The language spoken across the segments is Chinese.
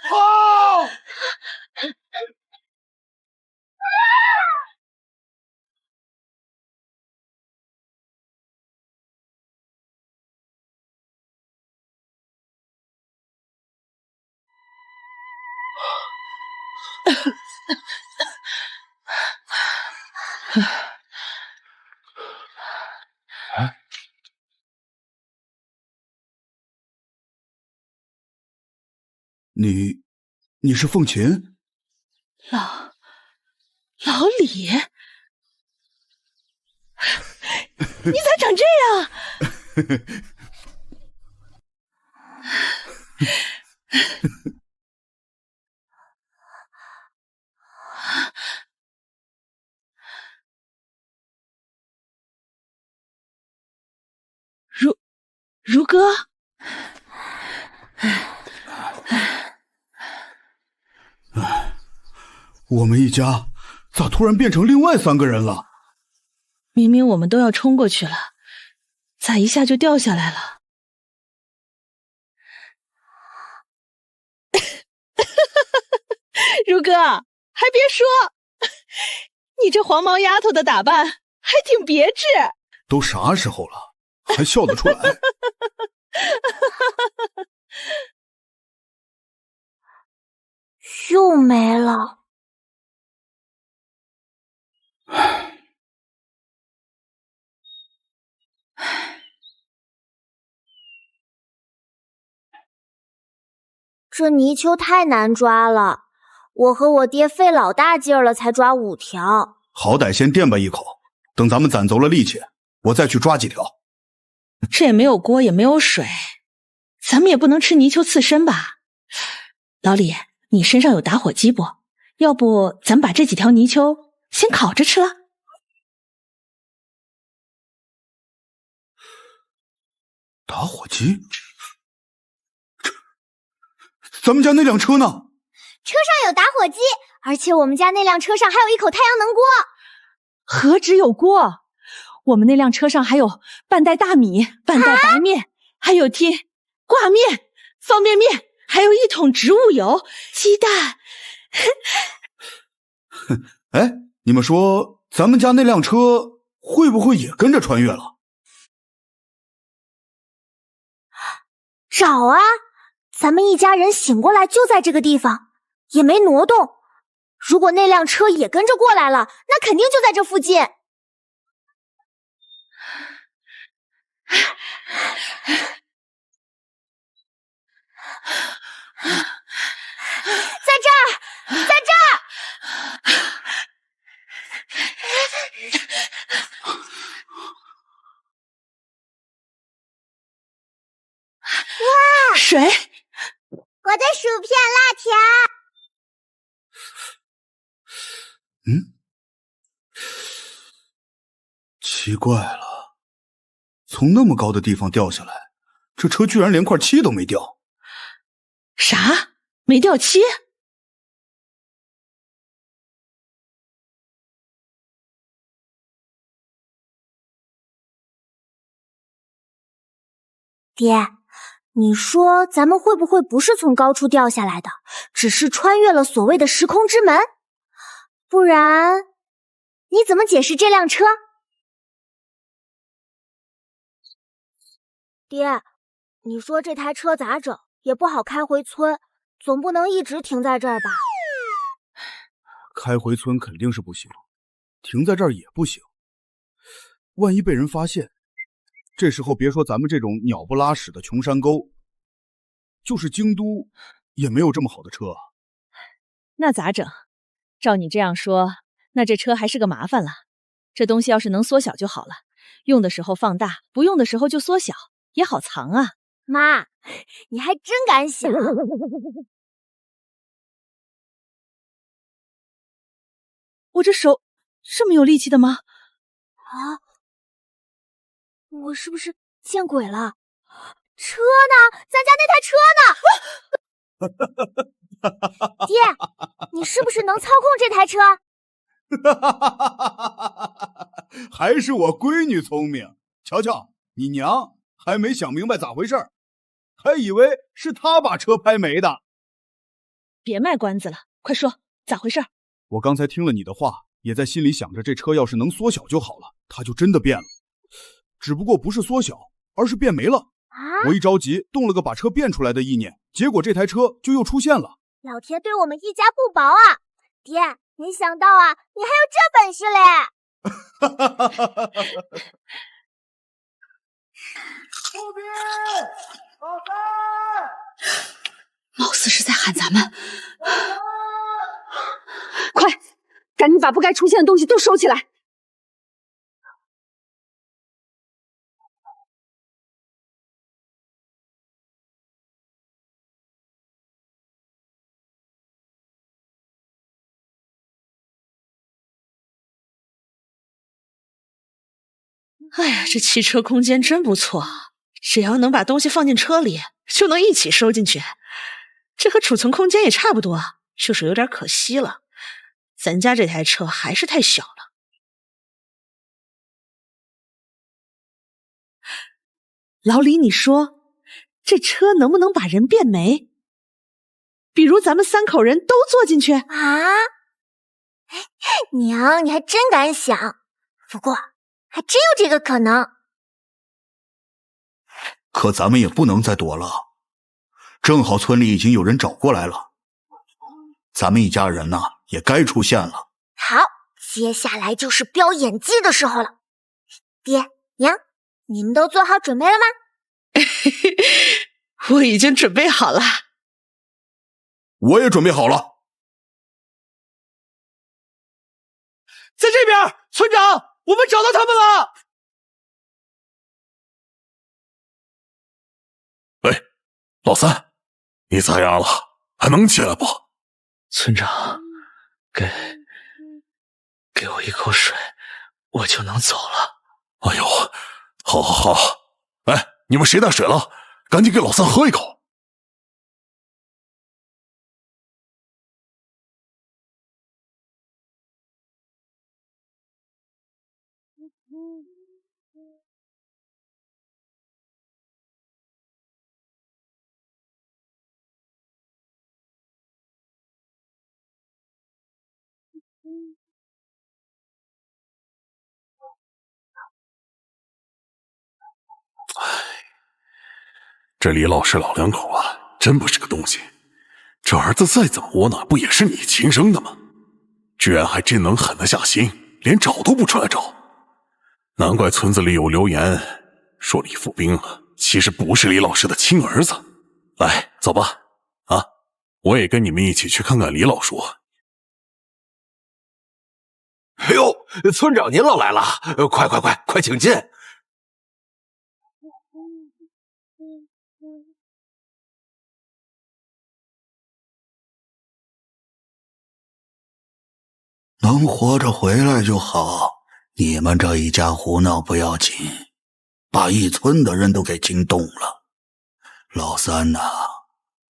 啊！哎，你是凤琴？老李，你咋长这样？如哥，我们一家咋突然变成另外3个人了？明明我们都要冲过去了，咋一下就掉下来了？如哥，还别说，你这黄毛丫头的打扮还挺别致。都啥时候了，还笑得出来？又没了。这泥鳅太难抓了，我和我爹费老大劲儿了才抓5条。好歹先垫吧一口，等咱们攒足了力气，我再去抓几条。这也没有锅，也没有水，咱们也不能吃泥鳅刺身吧？老李，你身上有打火机不？要不咱们把这几条泥鳅先烤着吃了？打火机？咱们家那辆车呢？车上有打火机，而且我们家那辆车上还有一口太阳能锅。何止有锅，我们那辆车上还有半袋大米、半袋白面，还有挂面、方便面，还有1桶植物油、鸡蛋。哎，你们说咱们家那辆车会不会也跟着穿越了？找啊！咱们一家人醒过来就在这个地方，也没挪动。如果那辆车也跟着过来了，那肯定就在这附近。在这儿，在这儿！哇，水！我的薯片辣条。奇怪了，从那么高的地方掉下来，这车居然连块漆都没掉。啥？没掉漆？爹，你说咱们会不会不是从高处掉下来的，只是穿越了所谓的时空之门？不然，你怎么解释这辆车？爹，你说这台车咋整？也不好开回村，总不能一直停在这儿吧？开回村肯定是不行，停在这儿也不行。万一被人发现，这时候别说咱们这种鸟不拉屎的穷山沟，就是京都也没有这么好的车啊。那咋整？照你这样说，那这车还是个麻烦了。这东西要是能缩小就好了，用的时候放大，不用的时候就缩小，也好藏啊。妈，你还真敢想。我这手这么有力气的吗？啊！我是不是见鬼了？车呢？咱家那台车呢？爹，你是不是能操控这台车？还是我闺女聪明。瞧瞧，你娘还没想明白咋回事，还以为是她把车拍没的。别卖关子了，快说咋回事？我刚才听了你的话，也在心里想着，这车要是能缩小就好了，它就真的变了。只不过不是缩小，而是变没了。我一着急，动了个把车变出来的意念，结果这台车就又出现了。老天对我们一家不薄啊！爹，没想到啊，你还有这本事嘞！后边，老三，貌似是在喊咱们。快，赶紧把不该出现的东西都收起来！哎呀，这汽车空间真不错，只要能把东西放进车里，就能一起收进去。这和储存空间也差不多，就是有点可惜了。咱家这台车还是太小了。老李，你说这车能不能把人变没？比如咱们3口人都坐进去？啊？娘，你还真敢想。不过还真有这个可能。可咱们也不能再躲了，正好村里已经有人找过来了，咱们一家人呢也该出现了。好，接下来就是飙演技的时候了。爹娘，你们都做好准备了吗？我已经准备好了。我也准备好了。在这边，村长，我们找到他们了。喂，老三，你咋样了？还能起来不？村长，给我一口水，我就能走了。哎呦，好好好，哎，你们谁带水了？赶紧给老三喝一口。这李老师老两口啊，真不是个东西。这儿子再怎么窝囊，不也是你亲生的吗？居然还真能狠得下心，连找都不出来找。难怪村子里有流言说李富兵其实不是李老师的亲儿子。来，走吧，啊，我也跟你们一起去看看李老叔。哎呦，村长您老来了，快请进。能活着回来就好，你们这一家胡闹不要紧，把一村的人都给惊动了。老三呐，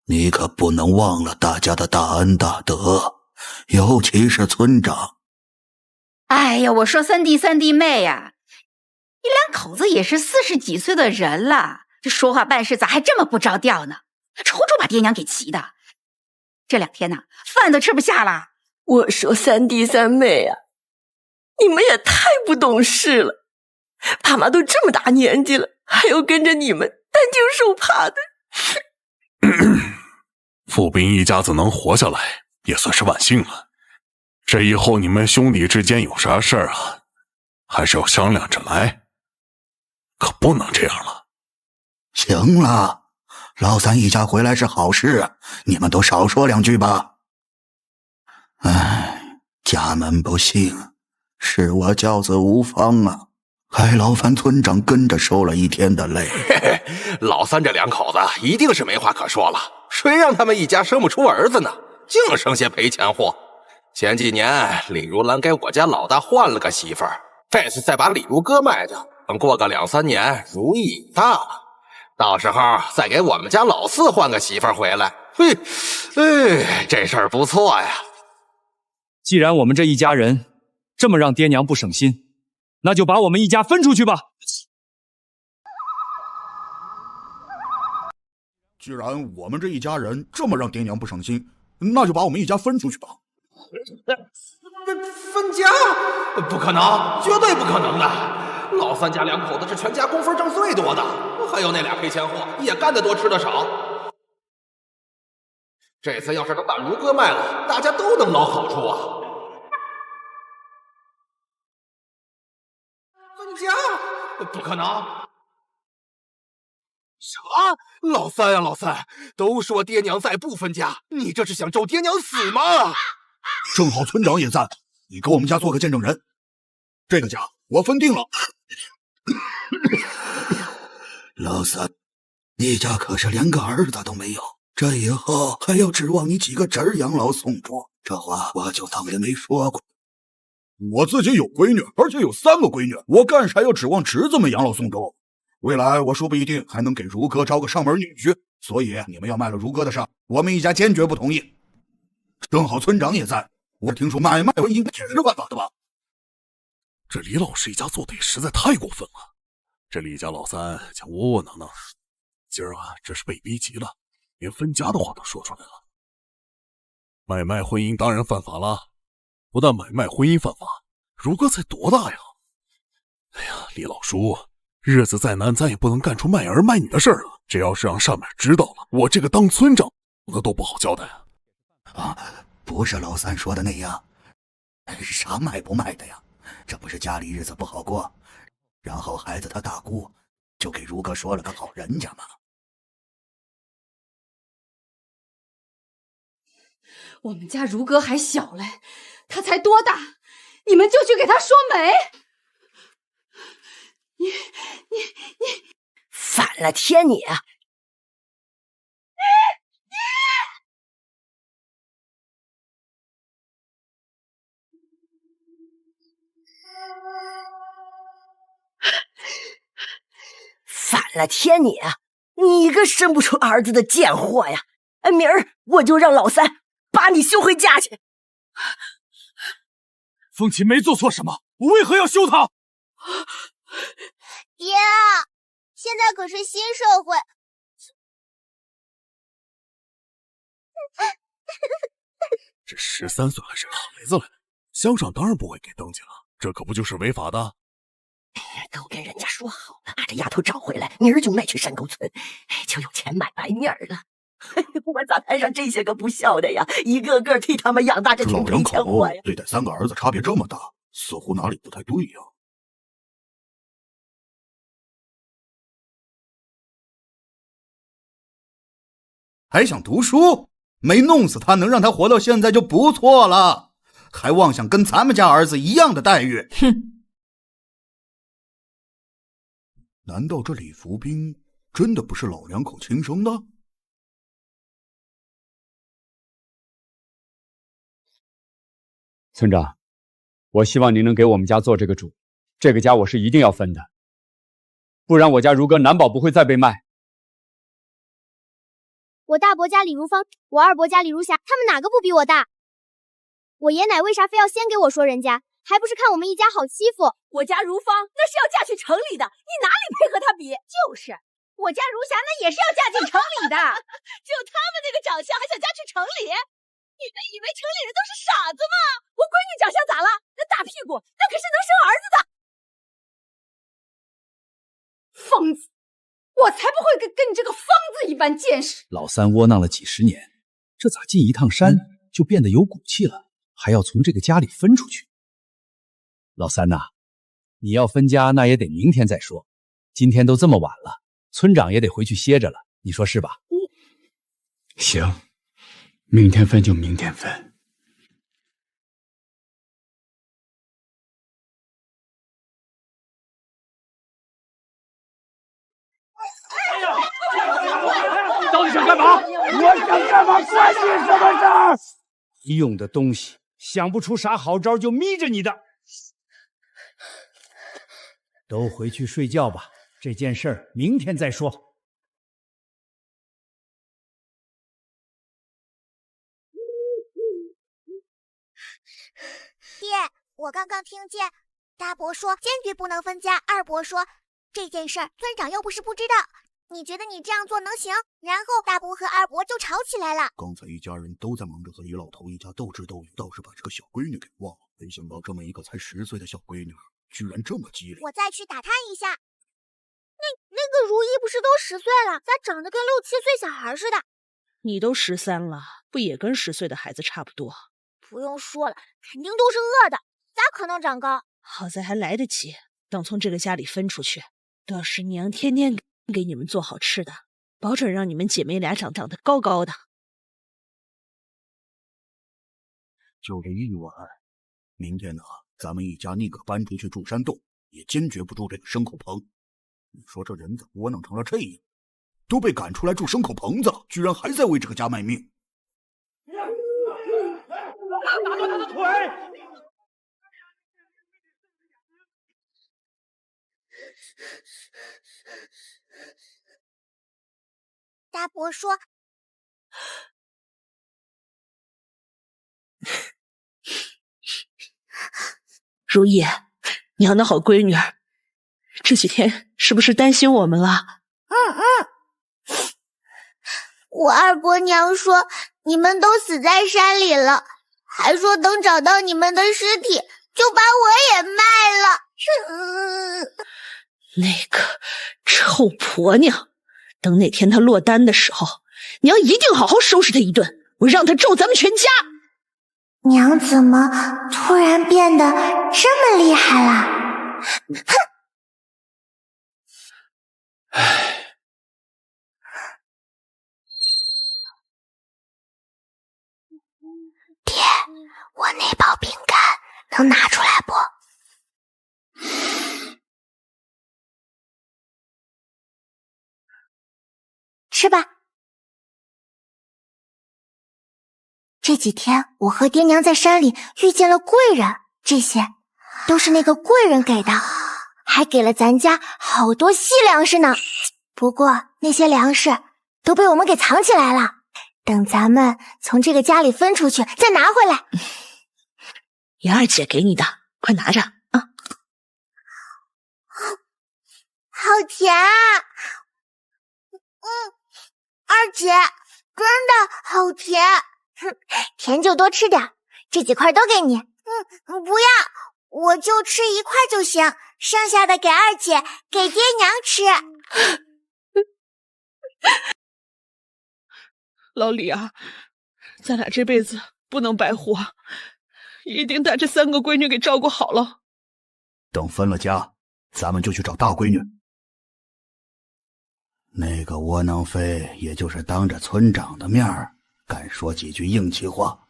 你可不能忘了大家的大恩大德，尤其是村长。哎呀，我说三弟妹呀，你两口子也是40几岁的人了，这说话办事咋还这么不着调呢？处处把爹娘给急的。这2天呢，饭都吃不下了。我说三弟三妹啊，你们也太不懂事了，爸妈都这么大年纪了，还要跟着你们担惊受怕的。富兵一家子能活下来也算是万幸了。这以后你们兄弟之间有啥事儿啊，还是要商量着来，可不能这样了。行了，老三一家回来是好事，你们都少说2句吧。唉，家门不幸，是我教子无方啊，还劳烦村长跟着受了一天的累。嘿嘿，老三这2口子一定是没话可说了，谁让他们一家生不出儿子呢？净生些赔钱货。前几年李如兰给我家老大换了个媳妇儿，这次再把李如哥卖掉，等过个2、3年，如意已大了。到时候再给我们家老四换个媳妇儿回来。嘿，这事儿不错呀。既然我们这一家人这么让爹娘不省心，那就把我们一家分出去吧。既然我们这一家人这么让爹娘不省心，那就把我们一家分出去吧。分家？不可能，绝对不可能的！老三家两口子是全家工分挣最多的，还有那俩赔钱货，也干得多吃得少。这次要是能把如歌卖了，大家都能捞好处啊！分家？不可能！啥？老三呀，老三，都说爹娘在不分家，你这是想咒爹娘死吗？正好村长也在，你给我们家做个见证人。这个家我分定了。老三，你家可是连个儿子都没有，这以后还要指望你几个侄儿养老送终，这话我就当没说过。我自己有闺女，而且有3个闺女，我干啥要指望侄子们养老送终？未来我说不一定还能给如哥招个上门女婿，所以你们要卖了如哥的事，我们一家坚决不同意。正好村长也在，我听说买卖婚姻也是犯法的吧？这李老师一家做的也实在太过分了。这李家老三将窝窝囊囊，今儿这是被逼急了，连分家的话都说出来了。买卖婚姻当然犯法了，不但买卖婚姻犯法，如哥才多大呀？哎呀，李老叔，日子再难，咱也不能干出卖儿卖女的事儿了。这要是让上面知道了，我这个当村长那都不好交代啊。不是老三说的那样，啥卖不卖的呀？这不是家里日子不好过，然后孩子他大姑就给如哥说了个好人家嘛。我们家如哥还小嘞，他才多大，你们就去给他说媒？你反了天你啊！反了天你啊！你一个生不出儿子的贱货呀！明儿我就让老三把你休回家去。凤琴没做错什么，我为何要休她？爹，现在可是新社会。这13岁还是孩子嘞，乡上当然不会给登记了，这可不就是违法的？都跟人家说好了，把这丫头找回来，明儿就卖去山沟村，就有钱买白面了。我咋摊上这些个不孝的呀？一个个替他们养大这群赔钱货呀！对待3个儿子差别这么大，似乎哪里不太对呀。还想读书？没弄死他，能让他活到现在就不错了，还妄想跟咱们家儿子一样的待遇。哼！难道这李福兵真的不是老两口亲生的？村长，我希望您能给我们家做这个主，这个家我是一定要分的，不然我家如哥难保不会再被卖。我大伯家李如芳，我二伯家李如霞，他们哪个不比我大？我爷奶为啥非要先给我说人家？还不是看我们一家好欺负？我家如芳那是要嫁去城里的，你哪里配和她比？就是，我家如霞那也是要嫁进城里的，只有他们那个长相还想嫁去城里？你们以为城里人都是傻子吗？我闺女长相咋了？那大屁股，那可是能生儿子的。疯子！我才不会跟你这个疯子一般见识。老三窝囊了几10年，这咋进一趟山就变得有骨气了？还要从这个家里分出去？老三呐，你要分家那也得明天再说，今天都这么晚了，村长也得回去歇着了，你说是吧？行，明天分就明天分。到底想干嘛？我想干嘛关你什么事儿？没用的东西，想不出啥好招就眯着你的。都回去睡觉吧，这件事儿明天再说。爹，我刚刚听见大伯说坚决不能分家，二伯说这件事儿村长又不是不知道，你觉得你这样做能行？然后大伯和二伯就吵起来了。刚才一家人都在忙着和李老头一家斗智斗勇，倒是把这个小闺女给忘了。没想到这么一个才10岁的小闺女，居然这么机灵。我再去打探一下。那个如意不是都10岁了，咋长得跟6、7岁小孩似的？你都13了，不也跟10岁的孩子差不多？不用说了，肯定都是饿的，咋可能长高？好在还来得及，等从这个家里分出去，到时娘天天给你们做好吃的，保准让你们姐妹俩长得高高的。就这一晚，明天呢，咱们一家宁可搬出去住山洞，也坚决不住这个牲口棚。你说这人怎么窝囊成了这样？都被赶出来住牲口棚子了，居然还在为这个家卖命！打断他的腿！大伯说：“如意，娘的好闺女儿，这几天是不是担心我们了？”我二伯娘说你们都死在山里了，还说等找到你们的尸体就把我也卖了。那个臭婆娘，等哪天她落单的时候，娘一定好好收拾她一顿，我让她咒咱们全家。娘怎么突然变得这么厉害了？哼！爹，我那包饼干能拿出来不？吃吧。这几天我和爹娘在山里遇见了贵人，这些都是那个贵人给的，还给了咱家好多细粮食呢。不过那些粮食都被我们给藏起来了，等咱们从这个家里分出去再拿回来。爷二姐给你的，快拿着啊！好甜啊！二姐，真的好甜。甜就多吃点，这几块都给你。不要，我就吃1块就行，剩下的给二姐，给爹娘吃。老李啊，咱俩这辈子不能白活，一定把这3个闺女给照顾好了。等分了家，咱们就去找大闺女。那个窝囊废，也就是当着村长的面儿敢说几句硬气话，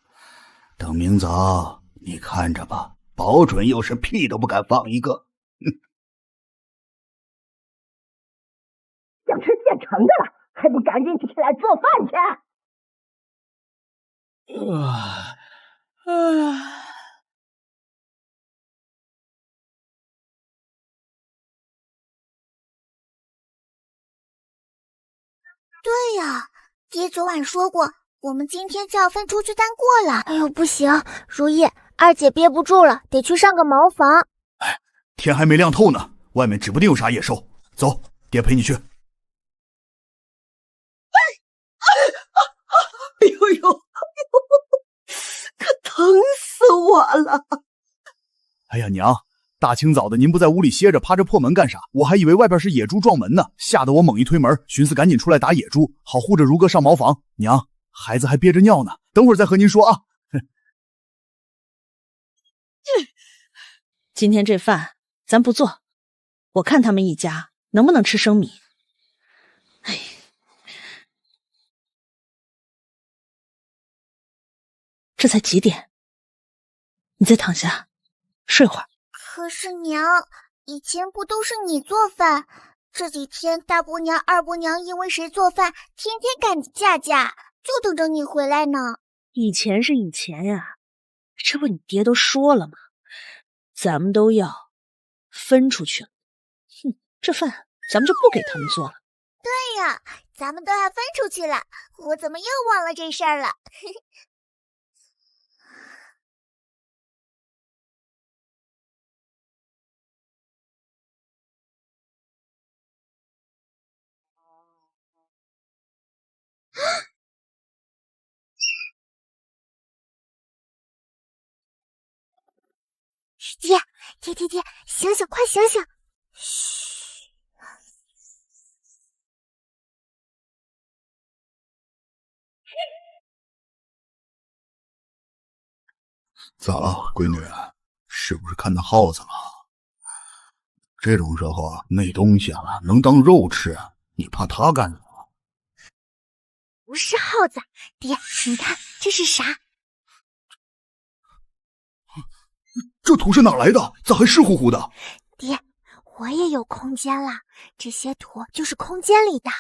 等明早你看着吧，保准又是屁都不敢放一个。想吃现成的了，还不赶紧起来做饭去！对呀，爹昨晚说过，我们今天就要分出去单过了。哎呦，不行，如意，二姐憋不住了，得去上个茅房。哎，天还没亮透呢，外面指不定有啥野兽。走，爹陪你去。哎呦，可疼死我了！哎呀，娘，大清早的您不在屋里歇着，趴着破门干啥？我还以为外边是野猪撞门呢，吓得我猛一推门，寻思赶紧出来打野猪，好护着如哥上茅房。娘，孩子还憋着尿呢，等会儿再和您说啊。今天这饭咱不做，我看他们一家能不能吃生米。哎，这才几点？你再躺下睡会儿。可是娘，以前不都是你做饭？这几天大伯娘、二伯娘因为谁做饭，天天赶架架，就等着你回来呢。以前是以前呀，这不你爹都说了吗？咱们都要分出去了。哼，这饭咱们就不给他们做了。对呀，咱们都要分出去了，我怎么又忘了这事儿了？爹，醒醒，快醒醒！嘘。咋了，闺女？是不是看到耗子了？这种时候啊，那东西啊能当肉吃，你怕它干什么？不是耗子，爹，你看这是啥？这土是哪来的？咋还湿乎乎的？爹，我也有空间了，这些土就是空间里的。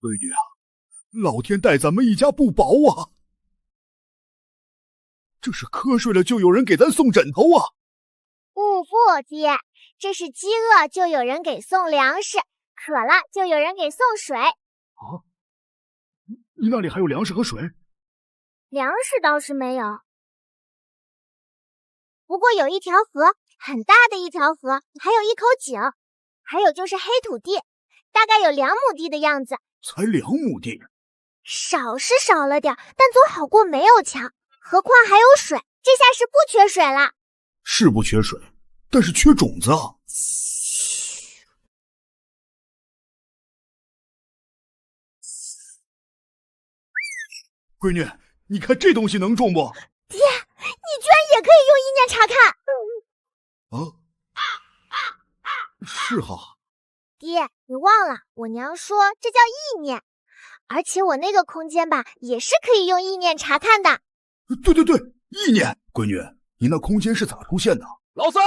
闺女啊，老天待咱们一家不薄啊！这是瞌睡了就有人给咱送枕头啊！不，爹，这是饥饿就有人给送粮食，渴了就有人给送水。啊？你那里还有粮食和水？粮食倒是没有，不过有一条河，很大的一条河，还有一口井，还有就是黑土地，大概有2亩地的样子。才2亩地？少是少了点，但总好过没有强。何况还有水，这下是不缺水了。是不缺水，但是缺种子啊！闺女，你看这东西能种不？爹，你居然也可以用意念查看！是哈。爹，你忘了我娘说这叫意念，而且我那个空间吧，也是可以用意念查看的。对，意念。闺女，你那空间是咋出现的？老三，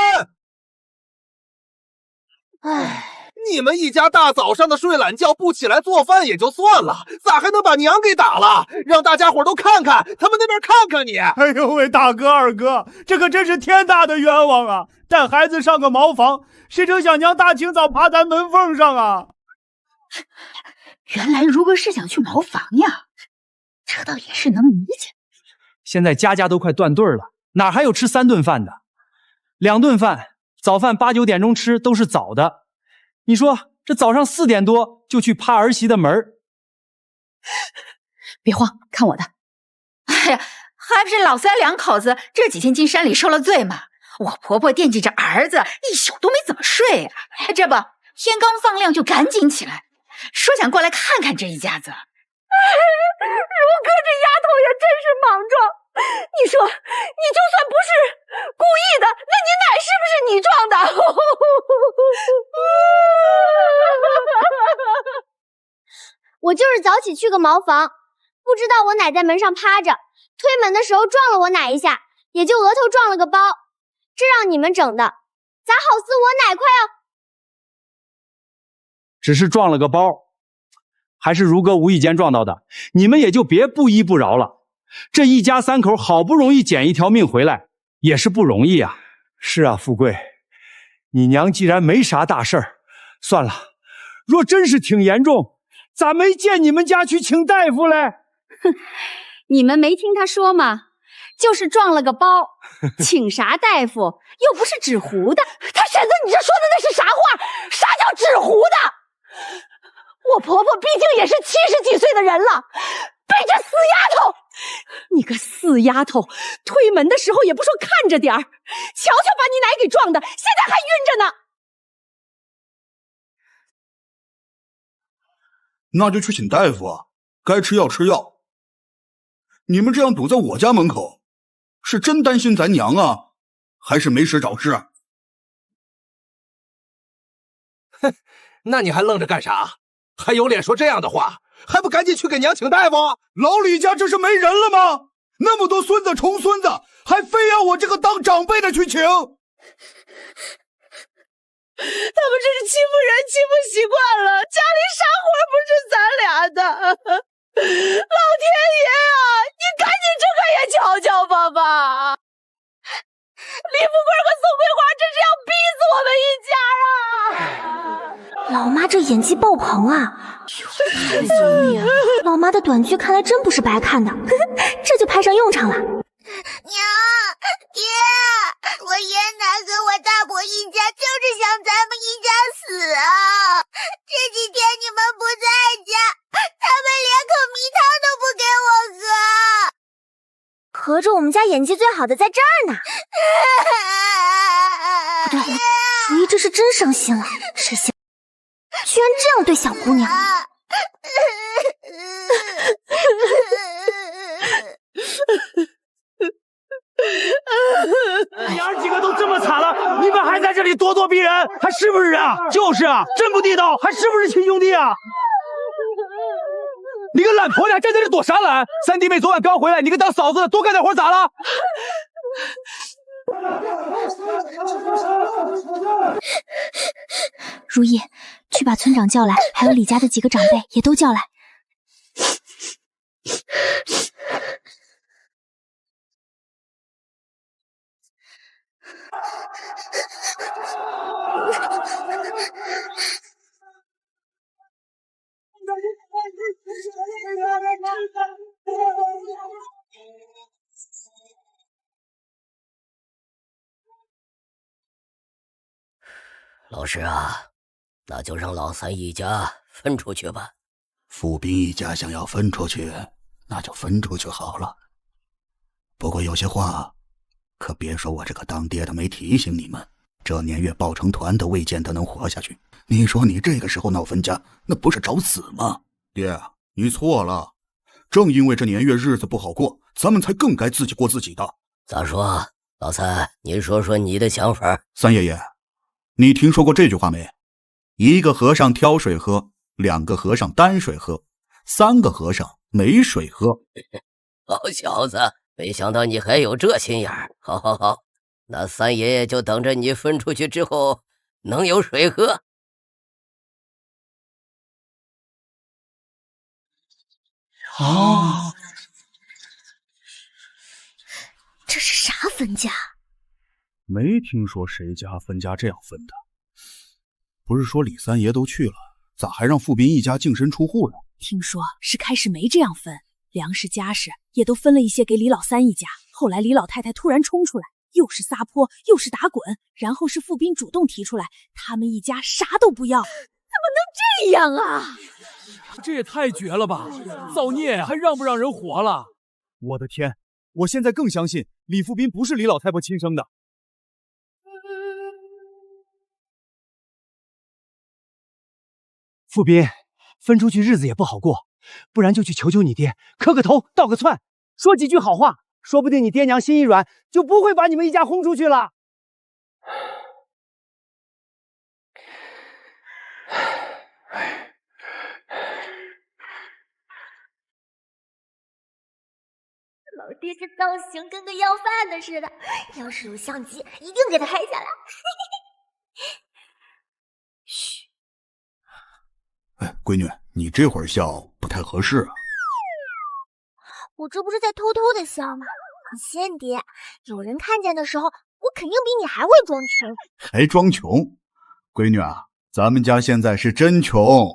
你们一家大早上的睡懒觉不起来做饭也就算了，咋还能把娘给打了？让大家伙都看看，他们那边看看你。哎呦喂，大哥二哥，这可真是天大的冤枉啊！带孩子上个茅房，谁成想娘大清早爬咱门缝上啊！原来如哥是想去茅房呀，这倒也是能理解。现在家家都快断队了，哪还有吃3顿饭的？2顿饭，早饭8、9点钟吃都是早的。你说这早上4点多就去趴儿媳的门？别慌，看我的。哎呀，还不是老三2口子这几天进山里受了罪嘛。我婆婆惦记着儿子，一宿都没怎么睡呀。这不，天刚放亮就赶紧起来，说想过来看看这一家子。如哥这丫头也真是莽撞，你说你就算不是故意的，那你奶是不是你撞的？我就是早起去个茅房，不知道我奶在门上趴着，推门的时候撞了我奶一下，也就额头撞了个包，这让你们整的，咋好似我奶快要……只是撞了个包，还是如哥无意间撞到的，你们也就别不依不饶了。这一家3口好不容易捡一条命回来，也是不容易啊。是啊，富贵，你娘既然没啥大事儿，算了，若真是挺严重，咋没见你们家去请大夫嘞？哼，你们没听他说吗？就是撞了个包，请啥大夫？又不是纸糊的。他婶子，你这说的那是啥话？啥叫纸糊的？我婆婆毕竟也是70几岁的人了，被这死丫头，你个死丫头，推门的时候也不说看着点儿，瞧瞧把你奶给撞的，现在还晕着呢。那就去请大夫啊，该吃药吃药。你们这样堵在我家门口，是真担心咱娘啊，还是没事找事？哼，那你还愣着干啥？还有脸说这样的话？还不赶紧去给娘请大夫？老李家这是没人了吗？那么多孙子重孙子，还非要我这个当长辈的去请？他们这是欺负人欺负习惯了，家里啥活不是咱俩的。老天爷啊，你赶紧这个也瞧瞧吧吧！李富贵和宋桂花真是要逼死我们一家啊！老妈这演技爆棚啊！太聪明了，老妈的短剧看来真不是白看的，这就派上用场了。娘，爹，我爷奶和我大伯一家就是想咱们一家死啊！这几天你们不在家，他们连口迷汤都不给我喝。合着我们家演技最好的在这儿呢。不对，如意这是真伤心了，这下居然这样对小姑娘。娘儿几个都这么惨了，你们还在这里咄咄逼人，还是不是啊？就是啊，真不地道，还是不是亲兄弟啊？你个懒婆娘站在这躲啥懒？三弟妹昨晚刚回来，你个当嫂子的多干点活咋了？如意，去把村长叫来，还有李家的几个长辈也都叫来。老师啊，那就让老三一家分出去吧。傅斌一家想要分出去，那就分出去好了。不过有些话，可别说我这个当爹的没提醒你们。这年月抱成团都未见得能活下去，你说你这个时候闹分家，那不是找死吗？爹，你错了。正因为这年月日子不好过，咱们才更该自己过自己的。咋说？老三，你说说你的想法。三爷爷，你听说过这句话没？一个和尚挑水喝，两个和尚担水喝，三个和尚没水喝。好小子，没想到你还有这心眼儿。好好好，那三爷爷就等着你分出去之后能有水喝。哦，这是啥分家？没听说谁家分家这样分的。不是说李三爷都去了，咋还让傅斌一家净身出户呢？听说是开始没这样分，粮食家事也都分了一些给李老三一家。后来李老太太突然冲出来，又是撒泼又是打滚，然后是傅斌主动提出来，他们一家啥都不要。怎么能这样啊？这也太绝了吧！造孽还让不让人活了？我的天，我现在更相信李富斌不是李老太婆亲生的。富斌，分出去日子也不好过，不然就去求求你爹，磕个头，道个歉，说几句好话，说不定你爹娘心一软，就不会把你们一家轰出去了。老爹这造型跟个要饭的似的，要是有相机，一定给他拍下来。嘘，哎，闺女，你这会儿笑不太合适啊。我这不是在偷偷的笑吗？你信爹，有人看见的时候，我肯定比你还会装穷。还装穷？闺女啊，咱们家现在是真穷。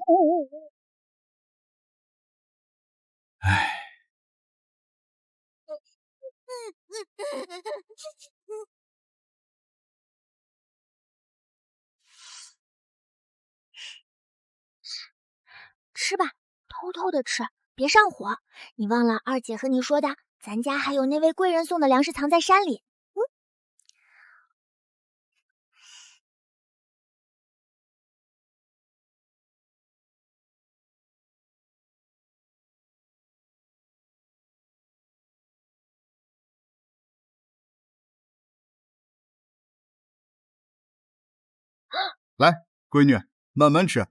哎。吃吧，偷偷的吃，别上火。你忘了二姐和你说的，咱家还有那位贵人送的粮食藏在山里。来，闺女，慢慢吃。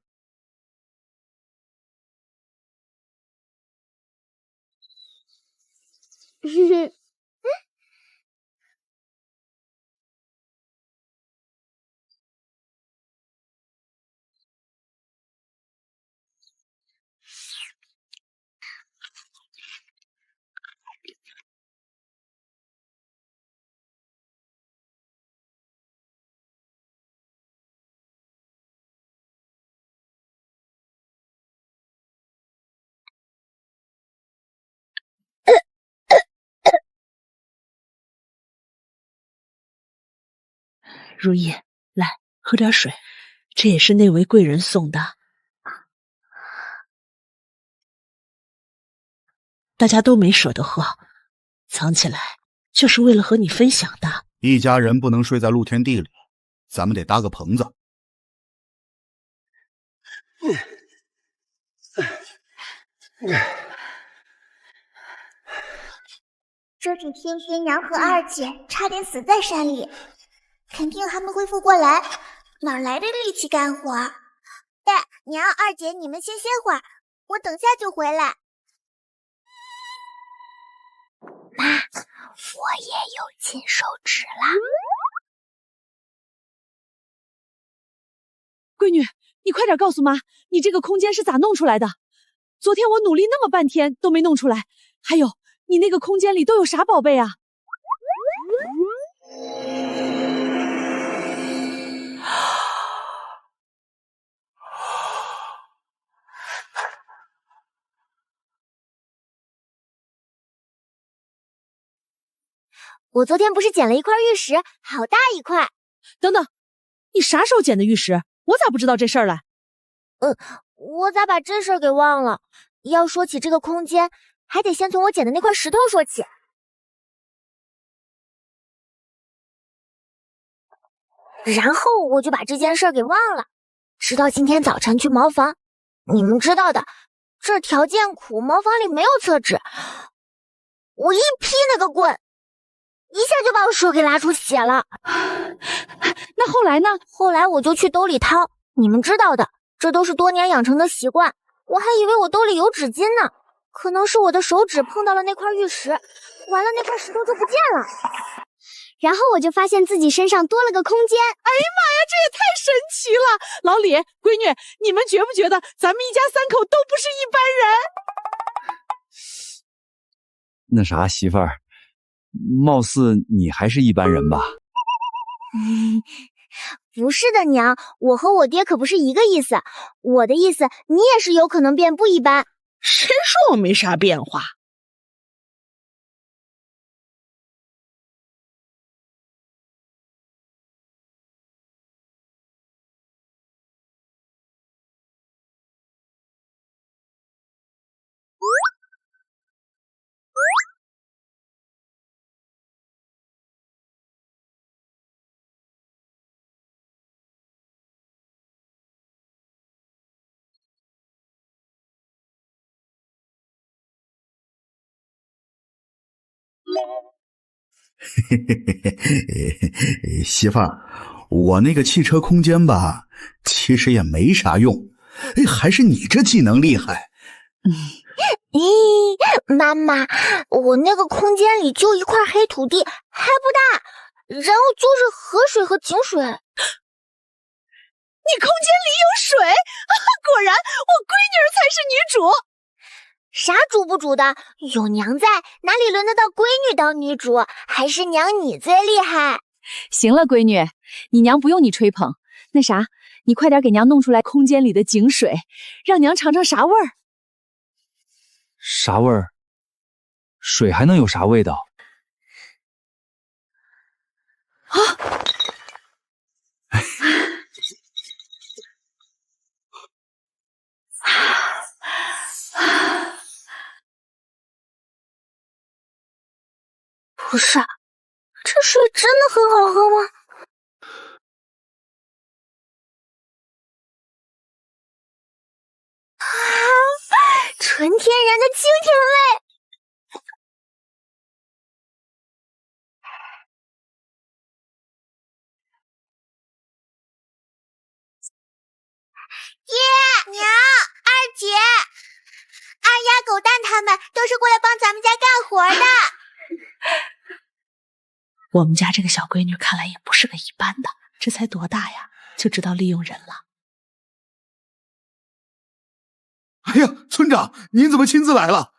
如意，来喝点水，这也是那位贵人送的。大家都没舍得喝，藏起来就是为了和你分享的。一家人不能睡在露天地里，咱们得搭个棚子。这几天爹娘和二姐差点死在山里，肯定还没恢复过来，哪来的力气干活？爹娘、二姐，你们先歇会儿，我等下就回来。妈，我也有金手指了。闺女，你快点告诉妈，你这个空间是咋弄出来的？昨天我努力那么半天都没弄出来。还有，你那个空间里都有啥宝贝啊？我昨天不是捡了一块玉石，好大一块。等等，你啥时候捡的玉石？我咋不知道这事儿来？我咋把这事儿给忘了？要说起这个空间，还得先从我捡的那块石头说起。然后我就把这件事给忘了，直到今天早晨去茅房。你们知道的，这儿条件苦，茅房里没有厕纸。我一劈那个棍，一下就把我手给拉出血了。那后来呢？后来我就去兜里掏，你们知道的，这都是多年养成的习惯。我还以为我兜里有纸巾呢，可能是我的手指碰到了那块玉石，完了那块石头就不见了。然后我就发现自己身上多了个空间。哎呀妈呀，这也太神奇了！老李，闺女，你们觉不觉得咱们一家三口都不是一般人？那啥，媳妇儿，貌似你还是一般人吧？不是的，娘，我和我爹可不是一个意思。我的意思，你也是有可能变不一般。谁说我没啥变化？媳妇儿，我那个汽车空间吧，其实也没啥用，还是你这技能厉害。妈妈，我那个空间里就一块黑土地，还不大，然后就是河水和井水。你空间里有水？果然，我闺女儿才是女主。啥主不主的，有娘在，哪里轮得到闺女当女主？还是娘你最厉害。行了，闺女，你娘不用你吹捧。那啥，你快点给娘弄出来空间里的井水，让娘尝尝啥味儿。啥味儿？水还能有啥味道？啊！不是，这水真的很好喝吗？纯天然的清甜味。爹娘、二姐、二丫、狗蛋他们都是过来帮咱们家干活的。我们家这个小闺女看来也不是个一般的，这才多大呀，就知道利用人了。哎呀，村长，您怎么亲自来了？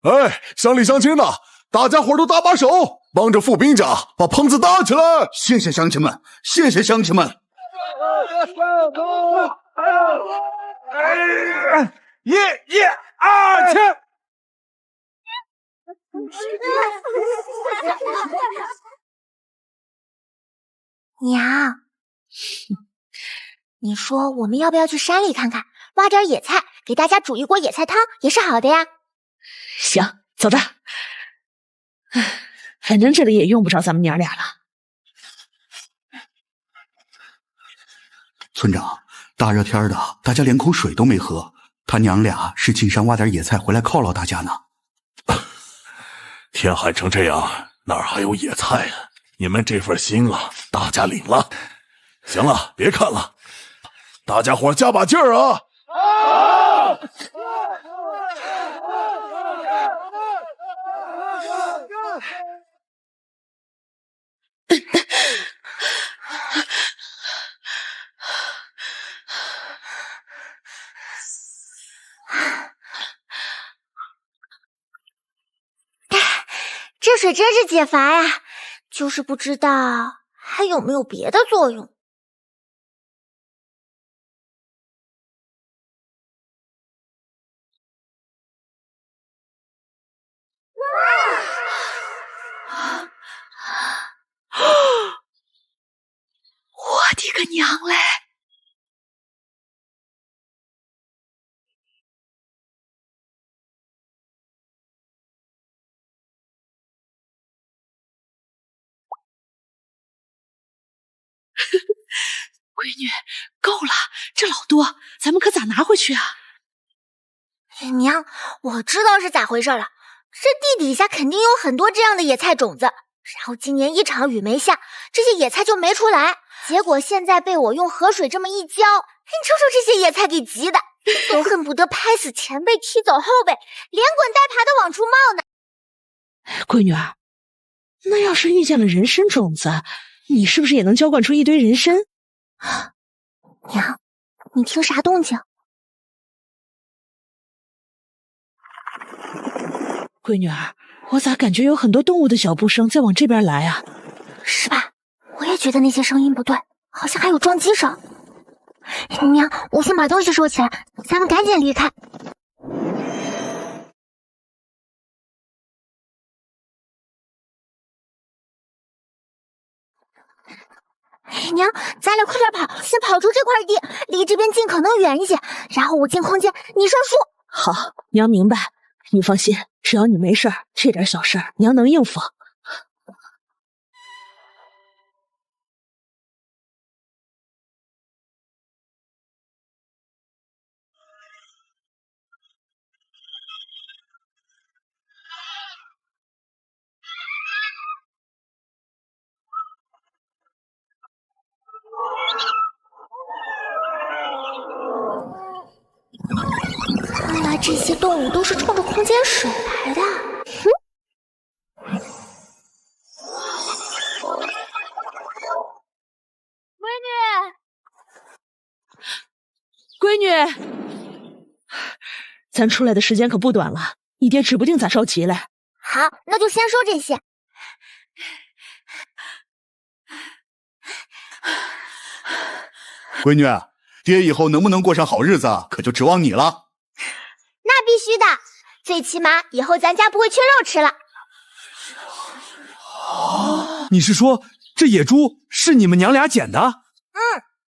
哎，乡里乡亲的，大家伙都搭把手，帮着副兵家把棚子搭起来。谢谢乡亲们，谢谢乡亲们。一二七。娘，你说我们要不要去山里看看，挖点野菜，给大家煮一锅野菜汤，也是好的呀。行，走的。反正这里也用不着咱们娘俩了。村长，大热天的，大家连口水都没喝，他娘俩是进山挖点野菜回来犒劳大家呢。天寒成这样，哪儿还有野菜啊？你们这份心啊，大家领了。行了，别看了，大家伙加把劲儿啊！这水真是解乏呀，就是不知道还有没有别的作用。我的个娘嘞！闺女，够了，这老多，咱们可咋拿回去啊？娘，我知道是咋回事了。这地底下肯定有很多这样的野菜种子，然后今年一场雨没下，这些野菜就没出来。结果现在被我用河水这么一浇，你瞅瞅这些野菜给急的，都恨不得拍死前辈，踢走后辈，连滚带爬的往出冒呢。闺女儿，那要是遇见了人参种子，你是不是也能浇灌出一堆人参？娘，你听啥动静？闺女儿，我咋感觉有很多动物的脚步声在往这边来啊？是吧？我也觉得那些声音不对，好像还有撞击声。娘，我先把东西收起来，咱们赶紧离开。娘，咱俩快点跑，先跑出这块地，离这边尽可能远一些。然后我进空间，你上树。好，娘明白。你放心，只要你没事儿，这点小事儿娘能应付。看来这些动物都是冲着空间水来的。闺女，咱出来的时间可不短了，你爹指不定咋着急嘞。好，那就先说这些。闺女，爹以后能不能过上好日子，可就指望你了。那必须的，最起码以后咱家不会缺肉吃了。你是说这野猪是你们娘俩捡的？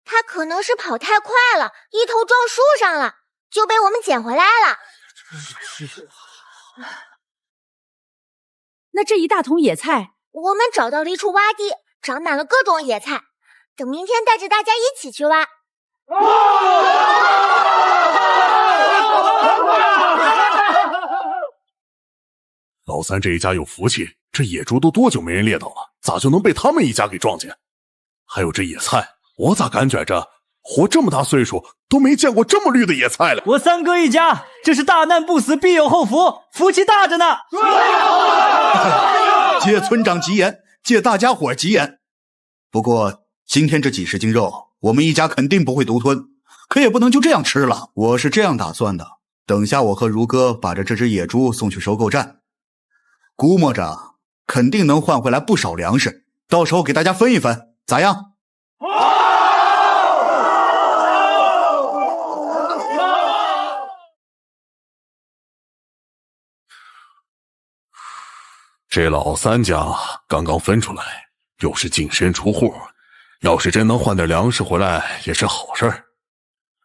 它可能是跑太快了，一头撞树上了，就被我们捡回来了。那这一大桶野菜，我们找到了一处洼地，长满了各种野菜，等明天带着大家一起去挖。老三这一家有福气，这野猪都多久没人猎到了，咋就能被他们一家给撞见？还有这野菜，我咋感觉着活这么大岁数都没见过这么绿的野菜了？我三哥一家这是大难不死必有后福，福气大着呢。借村长吉言，借大家伙吉言。不过今天这几十斤肉，我们一家肯定不会独吞，可也不能就这样吃了。我是这样打算的，等下我和如哥把这只野猪送去收购站，估摸着肯定能换回来不少粮食，到时候给大家分一分，咋样？这老三家刚刚分出来，又是净身出户，要是真能换点粮食回来也是好事儿。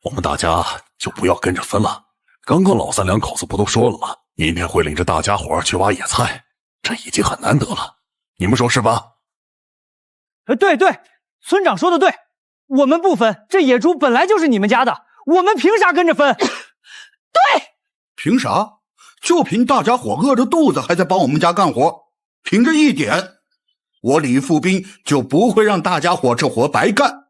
我们大家就不要跟着分了。刚刚老三两口子不都说了吗？明天会领着大家伙去挖野菜，这已经很难得了。你们说是吧？对，村长说的对，我们不分，这野猪本来就是你们家的，我们凭啥跟着分？对，凭啥？就凭大家伙饿着肚子还在帮我们家干活，凭这一点，我李富斌就不会让大家伙这活白干。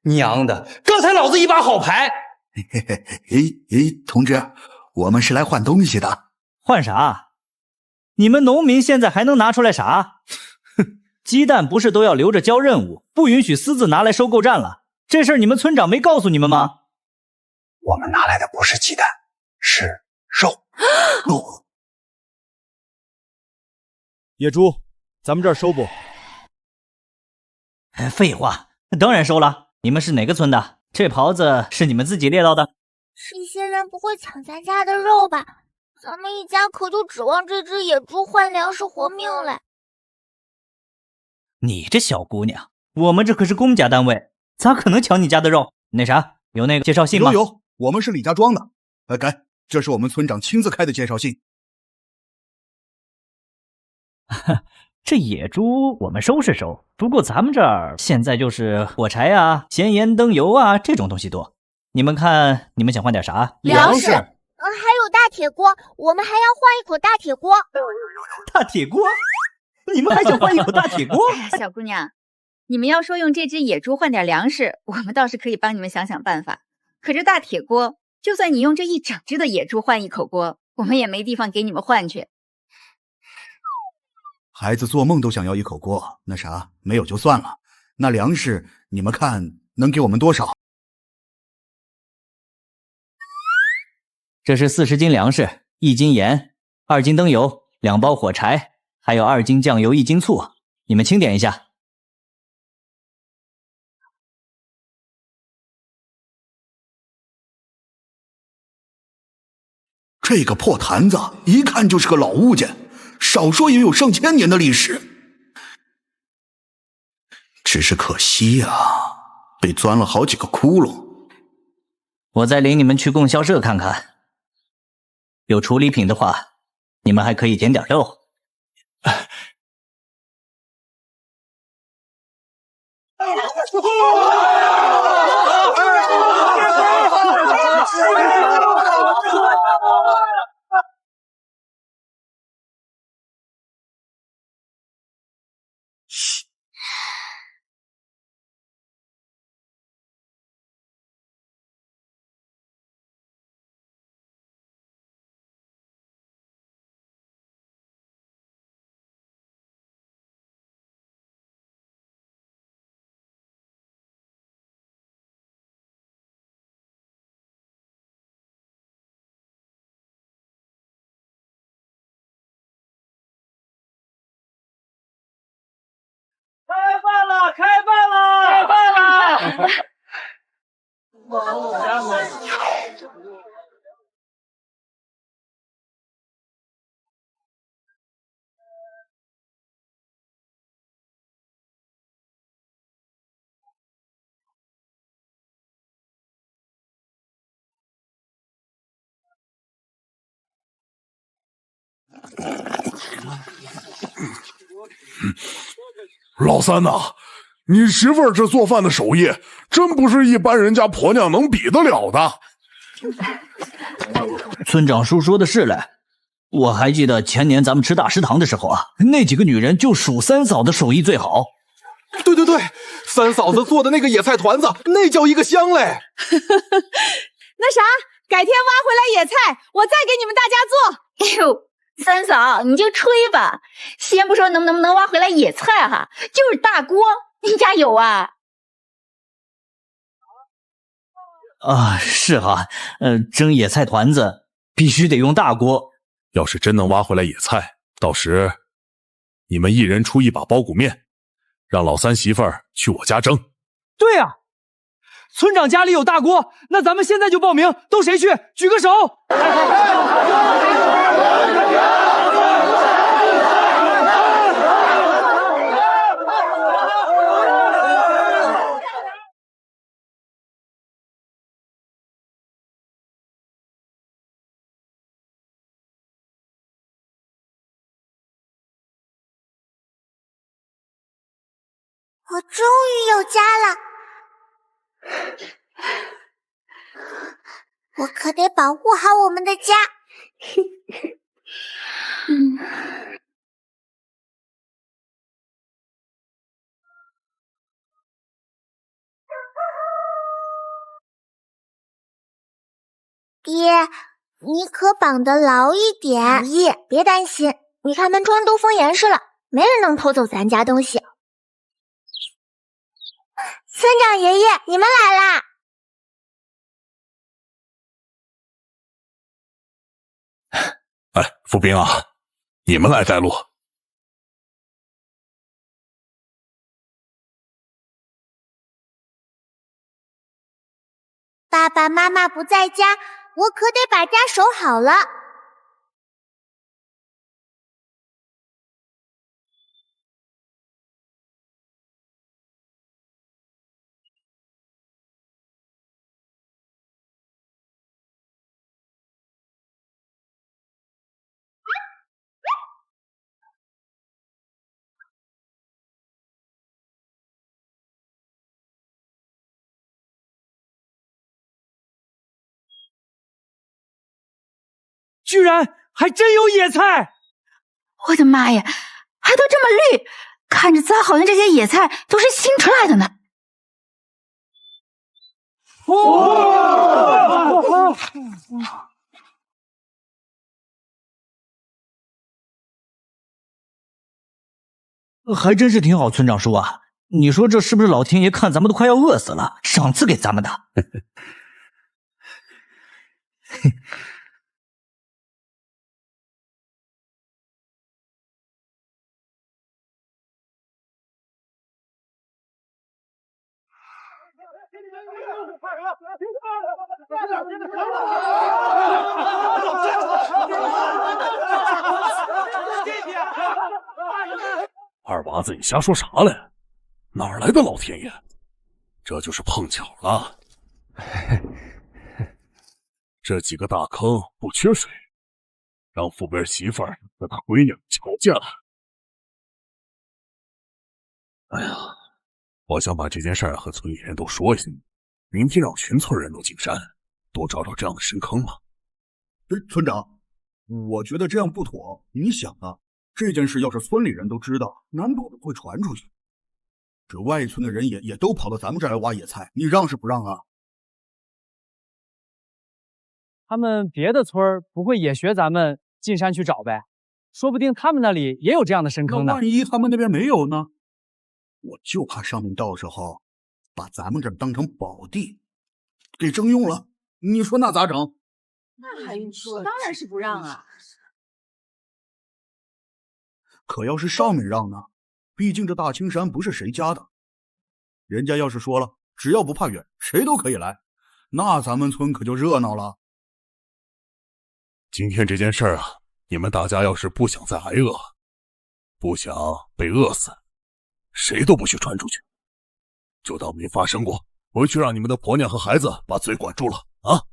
娘的，刚才老子一把好牌。同志，我们是来换东西的。换啥？你们农民现在还能拿出来啥？鸡蛋不是都要留着交任务，不允许私自拿来收购站了？这事儿你们村长没告诉你们吗？我们拿来的不是鸡蛋，是肉。肉。野猪，咱们这儿收不？废话，当然收了。你们是哪个村的？这袍子是你们自己猎到的？这些人不会抢咱家的肉吧？咱们一家可就指望这只野猪换粮食活命嘞。你这小姑娘，我们这可是公家单位，咋可能抢你家的肉？那啥，有那个介绍信吗？有，我们是李家庄的。给，这是我们村长亲自开的介绍信。这野猪我们收是收，不过咱们这儿现在就是火柴啊、咸盐、灯油啊这种东西多。你们看，你们想换点啥？粮食。还有大铁锅，我们还要换一口大铁锅。大铁锅？你们还想换一口大铁锅？小姑娘，你们要说用这只野猪换点粮食，我们倒是可以帮你们想想办法。可是大铁锅，就算你用这一整只的野猪换一口锅，我们也没地方给你们换去。孩子做梦都想要一口锅，那啥，没有就算了。那粮食，你们看能给我们多少？这是40斤粮食，1斤盐，2斤灯油，2包火柴，还有2斤酱油，1斤醋，你们清点一下。这个破坛子一看就是个老物件，少说也有上千年的历史。只是可惜呀，被钻了好几个窟窿。我再领你们去供销社看看，有处理品的话，你们还可以捡点肉。开饭了！老三呐，你媳妇儿这做饭的手艺，真不是一般人家婆娘能比得了的。村长叔说的是嘞，我还记得前年咱们吃大食堂的时候啊，那几个女人就数三嫂的手艺最好。对，三嫂子做的那个野菜团子，那叫一个香嘞。那啥，改天挖回来野菜，我再给你们大家做。哎呦，三嫂，你就吹吧，先不说能不能挖回来野菜哈，就是大锅，你家有啊？啊，是哈，蒸野菜团子必须得用大锅。要是真能挖回来野菜，到时你们一人出1把包谷面，让老三媳妇儿去我家蒸。对呀，村长家里有大锅，那咱们现在就报名，都谁去？举个手！我终于有家了，我可得保护好我们的家。爹，你可绑得牢一点。姨，别担心，你看门窗都封严实了，没人能偷走咱家东西。村长爷爷，你们来啦！哎，府兵啊，你们来带路。爸爸妈妈不在家，我可得把家守好了。居然还真有野菜！我的妈呀，还都这么绿，看着咋好像这些野菜都是新出来的呢？还真是挺好，村长叔啊，你说这是不是老天爷看咱们都快要饿死了，赏赐给咱们的？二娃子，你瞎说啥嘞？哪儿来的老天爷？这就是碰巧了。这几个大坑不缺水，让富边媳妇儿和他闺女瞧见了。哎呀，我想把这件事和村里人都说一下，明天让全村人都进山，多找找这样的深坑嘛。村长，我觉得这样不妥。你想啊，这件事要是村里人都知道，难保会传出去。这外村的人也都跑到咱们这儿来挖野菜，你让是不让啊？他们别的村不会也学咱们进山去找呗？说不定他们那里也有这样的深坑呢。万一他们那边没有呢？我就怕上面到时候把咱们这儿当成宝地给征用了，你说那咋整？那还用说？当然是不让啊！可要是上面让呢？毕竟这大青山不是谁家的，人家要是说了，只要不怕远，谁都可以来，那咱们村可就热闹了。今天这件事啊，你们大家要是不想再挨饿，不想被饿死，谁都不许传出去，就当没发生过。回去让你们的婆娘和孩子把嘴管住了啊！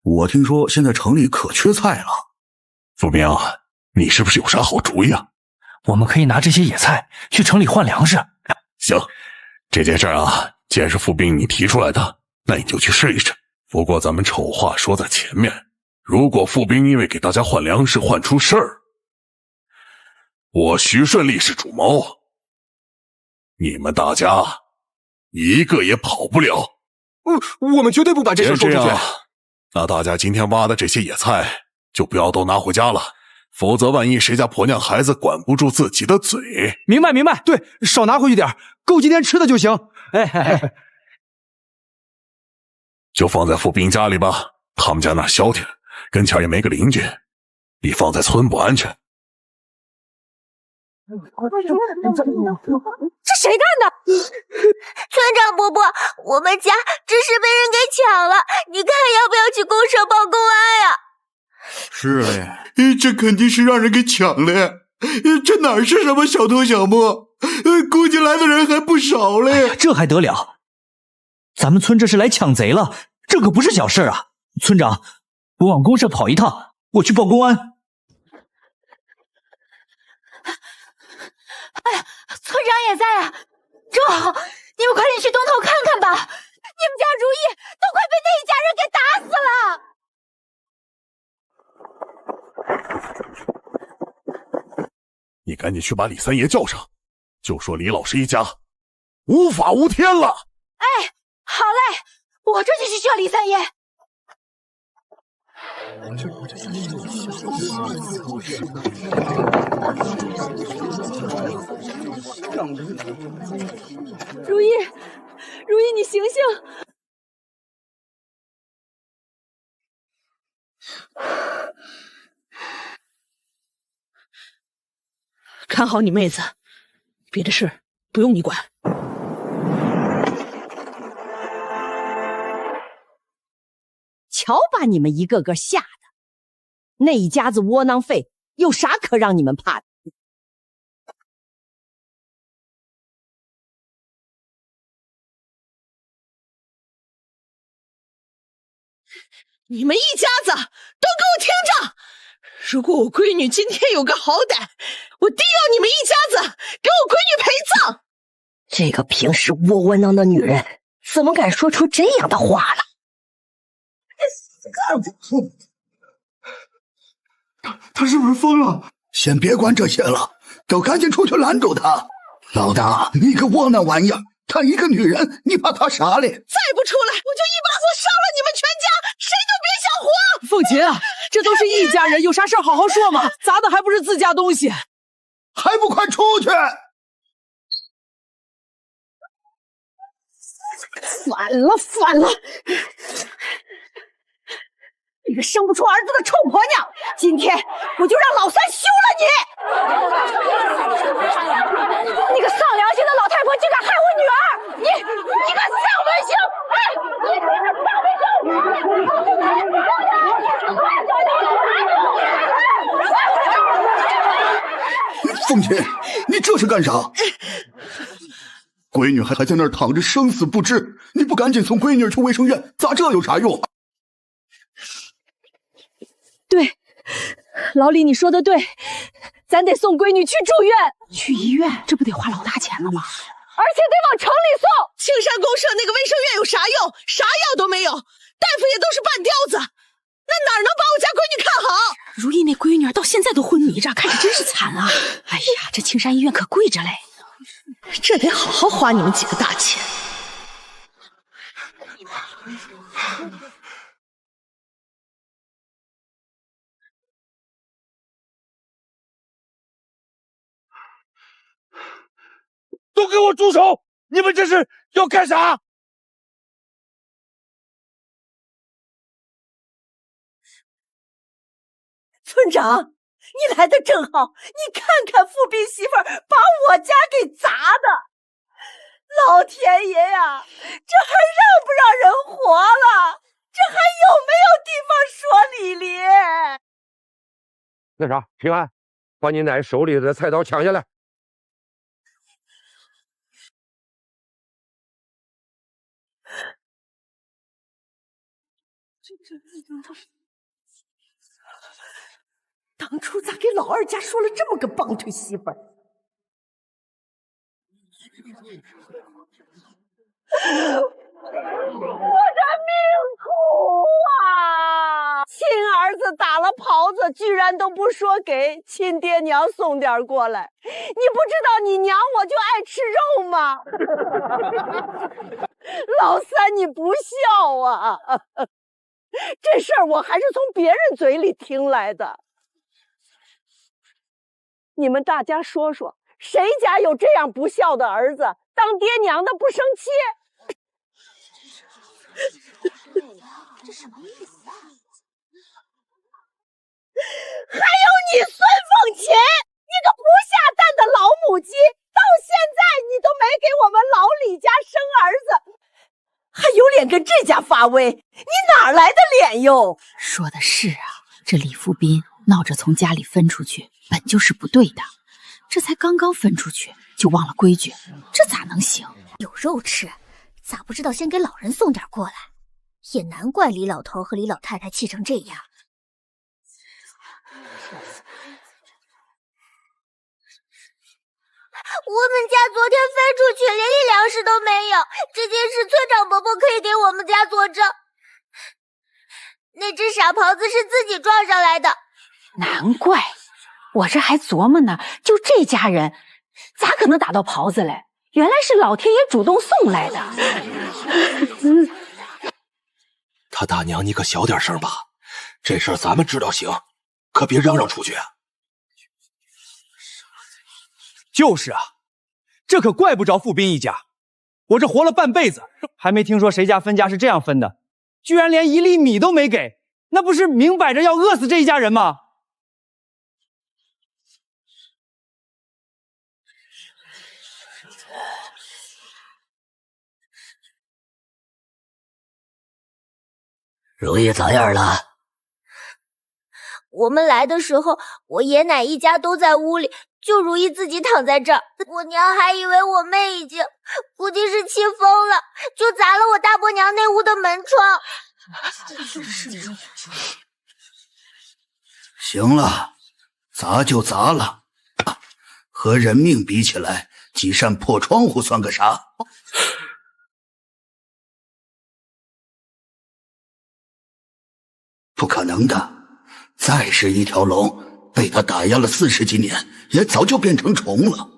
我听说现在城里可缺菜了。府兵，你是不是有啥好主意啊？我们可以拿这些野菜去城里换粮食。行，这件事啊，既然是府兵你提出来的，那你就去试一试。不过咱们丑话说在前面，如果府兵因为给大家换粮食换出事儿，我徐顺利是主谋，你们大家一个也跑不了。我们绝对不把这事说出去。那大家今天挖的这些野菜就不要都拿回家了，否则万一谁家婆娘孩子管不住自己的嘴。明白明白，对，少拿回去点，够今天吃的就行。哎，就放在府兵家里吧，他们家那消停，跟前也没个邻居，比放在村不安全。这谁干的？村长伯伯，我们家这是被人给抢了，你看要不要去公社报公安呀？是嘞，这肯定是让人给抢了。这哪是什么小偷小摸？估计来的人还不少嘞。哎呀，这还得了？咱们村这是来抢贼了，这可不是小事啊！村长，我往公社跑一趟，我去报公安。哎呀，村长也在啊，正好，你们快点去东头看看吧。你们家如意都快被那一家人给打死了。你赶紧去把李三爷叫上，就说李老师一家无法无天了。哎，好嘞，我这就去叫李三爷。如意，如意，你醒醒！看好你妹子，别的事不用你管。瞧把你们一个个吓的，那一家子窝囊废，有啥可让你们怕的？你们一家子都给我听着！如果我闺女今天有个好歹，我定要你们一家子给我闺女陪葬！这个平时窝窝囊的女人，怎么敢说出这样的话了？他是不是疯了？先别管这些了，都赶紧出去拦住他！老大，你个窝囊玩意儿，她一个女人，你怕她啥嘞？再不出来，我就一巴子烧了你们全家，谁都别想活！凤琴啊，这都是一家人，有啥事好好说嘛，砸的还不是自家东西，还不快出去！反了！你个生不出儿子的臭婆娘，今天我就让老三休了你！你个丧良心的老太婆，竟敢害我女儿！你个丧门星！哎，你个丧门星！凤琴，你这是干啥？闺女还在那儿躺着，生死不知，你不赶紧送闺女去卫生院，咋这有啥用？对，老李你说的对，咱得送闺女去住院。去医院，这不得花老大钱了吗？而且得往城里送。青山公社那个卫生院有啥用？啥药都没有，大夫也都是半吊子，那哪能把我家闺女看好？如意那闺女到现在都昏迷着，看着真是惨啊！哎呀，这青山医院可贵着嘞，这得好好花你们几个大钱。都给我住手！你们这是要干啥？村长，你来的正好，你看看富斌媳妇儿把我家给砸的，老天爷呀，这还让不让人活了？这还有没有地方说理哩？那啥，平安，把你奶手里的菜刀抢下来。当初咋给老二家说了这么个棒腿媳妇儿？我的命苦啊！亲儿子打了狍子，居然都不说给亲爹娘送点过来。你不知道你娘我就爱吃肉吗？老三，你不孝啊！这事儿我还是从别人嘴里听来的。你们大家说说，谁家有这样不孝的儿子？当爹娘的不生气？这什么意思啊？还有你孙凤琴，你个不下蛋的老母鸡，到现在你都没给我们老李家生儿子，还有脸跟这家发威？你哪来的脸哟？说的是啊，这李富斌闹着从家里分出去，本就是不对的。这才刚刚分出去就忘了规矩，这咋能行？有肉吃，咋不知道先给老人送点过来？也难怪李老头和李老太太气成这样。我们家昨天分出去，连粒粮食都没有。这件事村长伯伯可以给我们家作证。那只傻狍子是自己撞上来的。难怪，我这还琢磨呢，就这家人，咋可能打到狍子嘞？原来是老天爷主动送来的。他大娘，你可小点声吧，这事儿咱们知道行，可别嚷嚷出去啊。就是啊，这可怪不着富斌一家。我这活了半辈子，还没听说谁家分家是这样分的，居然连1粒米都没给，那不是明摆着要饿死这一家人吗？如意咋样了？我们来的时候，我爷奶一家都在屋里，就如意自己躺在这儿。我娘还以为我妹已经，估计是气疯了，就砸了我大伯娘那屋的门窗。行了，砸就砸了，和人命比起来，几扇破窗户算个啥？不可能的，再是一条龙，被他打压了40几年，也早就变成虫了。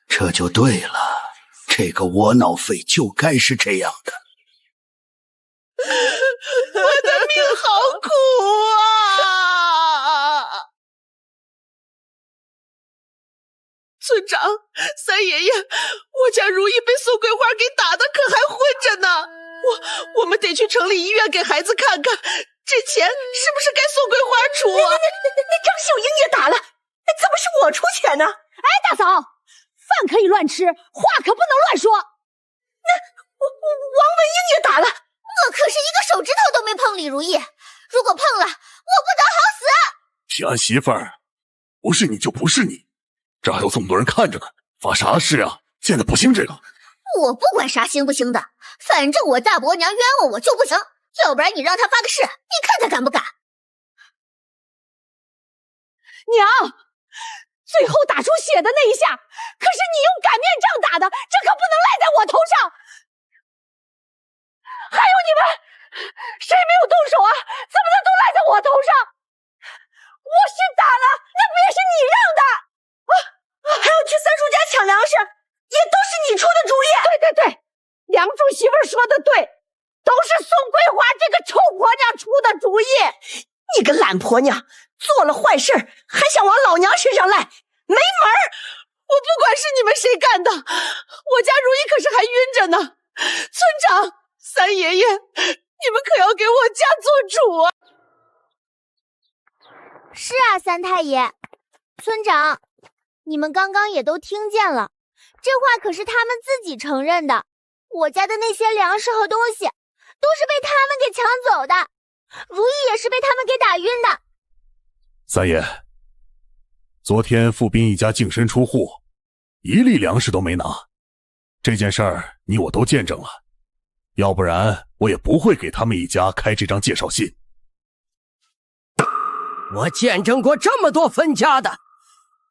这就对了，这个窝囊废就该是这样的。我的命好苦啊！村长，三爷爷，我家如意被宋桂花给打的，可还混着呢。我们得去城里医院给孩子看看，这钱是不是该宋桂花出啊？那张秀英也打了，怎么是我出钱呢？哎，大嫂，饭可以乱吃，话可不能乱说。那王文英也打了，我可是一个手指头都没碰李如意，如果碰了，我不得好死！平安媳妇儿，不是你就不是你，这还有这么多人看着呢，发啥誓啊？现在不兴这个。我不管啥行不行的，反正我大伯娘冤枉我就不行，要不然你让他发个誓，你看他敢不敢？娘，最后打出血的那一下，可是你用擀面杖打的，这可不能赖在我头上。还有你们，谁没有动手啊？怎么能都赖在我头上？我是打了，那不也是你让的？还要去三叔家抢粮食，也都是你出的主意。对，梁主媳妇说的对，都是宋桂花这个臭婆娘出的主意。你个懒婆娘，做了坏事还想往老娘身上赖，没门儿！我不管是你们谁干的，我家如意可是还晕着呢。村长、三爷爷，你们可要给我家做主啊！是啊，三太爷，村长，你们刚刚也都听见了，这话可是他们自己承认的。我家的那些粮食和东西，都是被他们给抢走的，如意也是被他们给打晕的。三爷，昨天富斌一家净身出户，1粒粮食都没拿，这件事儿你我都见证了，要不然我也不会给他们一家开这张介绍信。我见证过这么多分家的，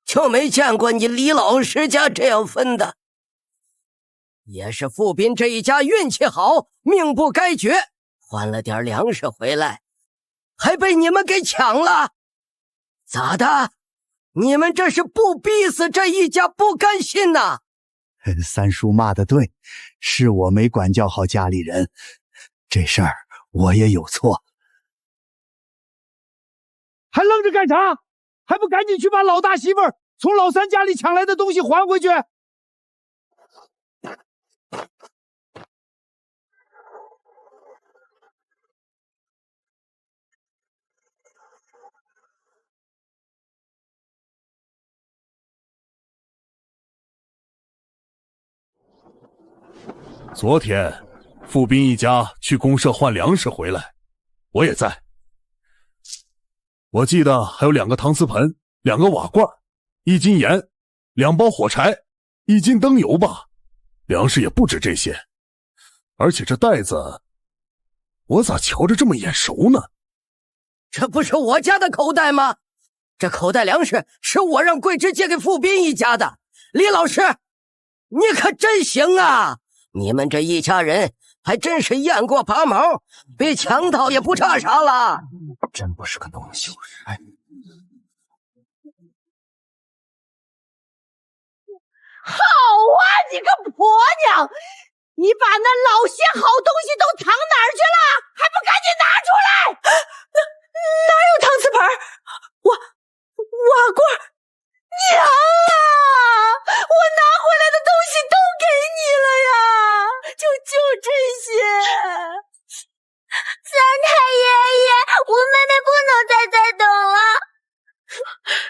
就没见过你李老师家这样分的。也是富斌这一家运气好，命不该绝，换了点粮食回来，还被你们给抢了。咋的？你们这是不逼死这一家不甘心呐？三叔骂得对，是我没管教好家里人，这事儿我也有错。还愣着干啥？还不赶紧去把老大媳妇儿从老三家里抢来的东西还回去！昨天富斌一家去公社换粮食回来，我也在。我记得还有2个搪瓷盆，2个瓦罐，1斤盐，2包火柴，1斤灯油吧。粮食也不止这些。而且这袋子，我咋瞧着这么眼熟呢？这不是我家的口袋吗？这口袋粮食是我让桂枝借给傅斌一家的。李老师，你可真行啊！你们这一家人还真是雁过拔毛，比强盗也不差啥了。真不是个东西。哎，好啊，你个婆娘！你把那老些好东西都藏哪儿去了？还不赶紧拿出来！哪有搪瓷盆？瓦罐！娘啊！我拿回来的东西都给你了呀，就这些。三太爷爷，我妹妹不能再等了。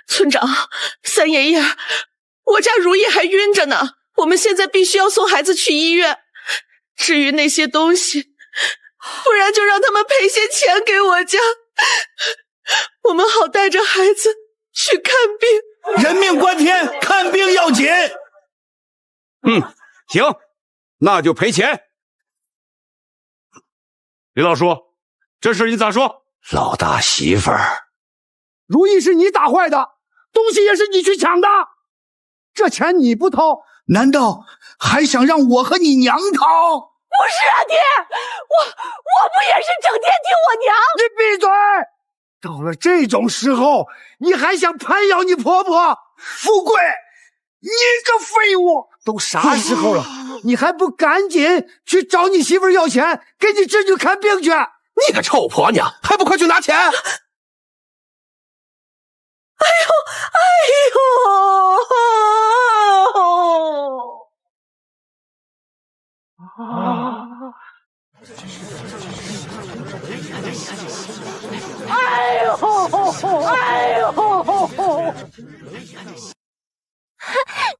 村长，三爷爷，我家如意还晕着呢，我们现在必须要送孩子去医院。至于那些东西，不然就让他们赔些钱给我家，我们好带着孩子去看病。人命关天，看病要紧。行，那就赔钱。李老叔，这事你咋说？老大媳妇儿，如意是你打坏的，东西也是你去抢的，这钱你不掏，难道还想让我和你娘掏？不是啊，爹，我不也是整天听我娘？你闭嘴！到了这种时候，你还想攀咬你婆婆？富贵，你个废物！都啥时候了，你还不赶紧去找你媳妇要钱，给你侄女看病去？你个臭婆娘，还不快去拿钱！哎呦！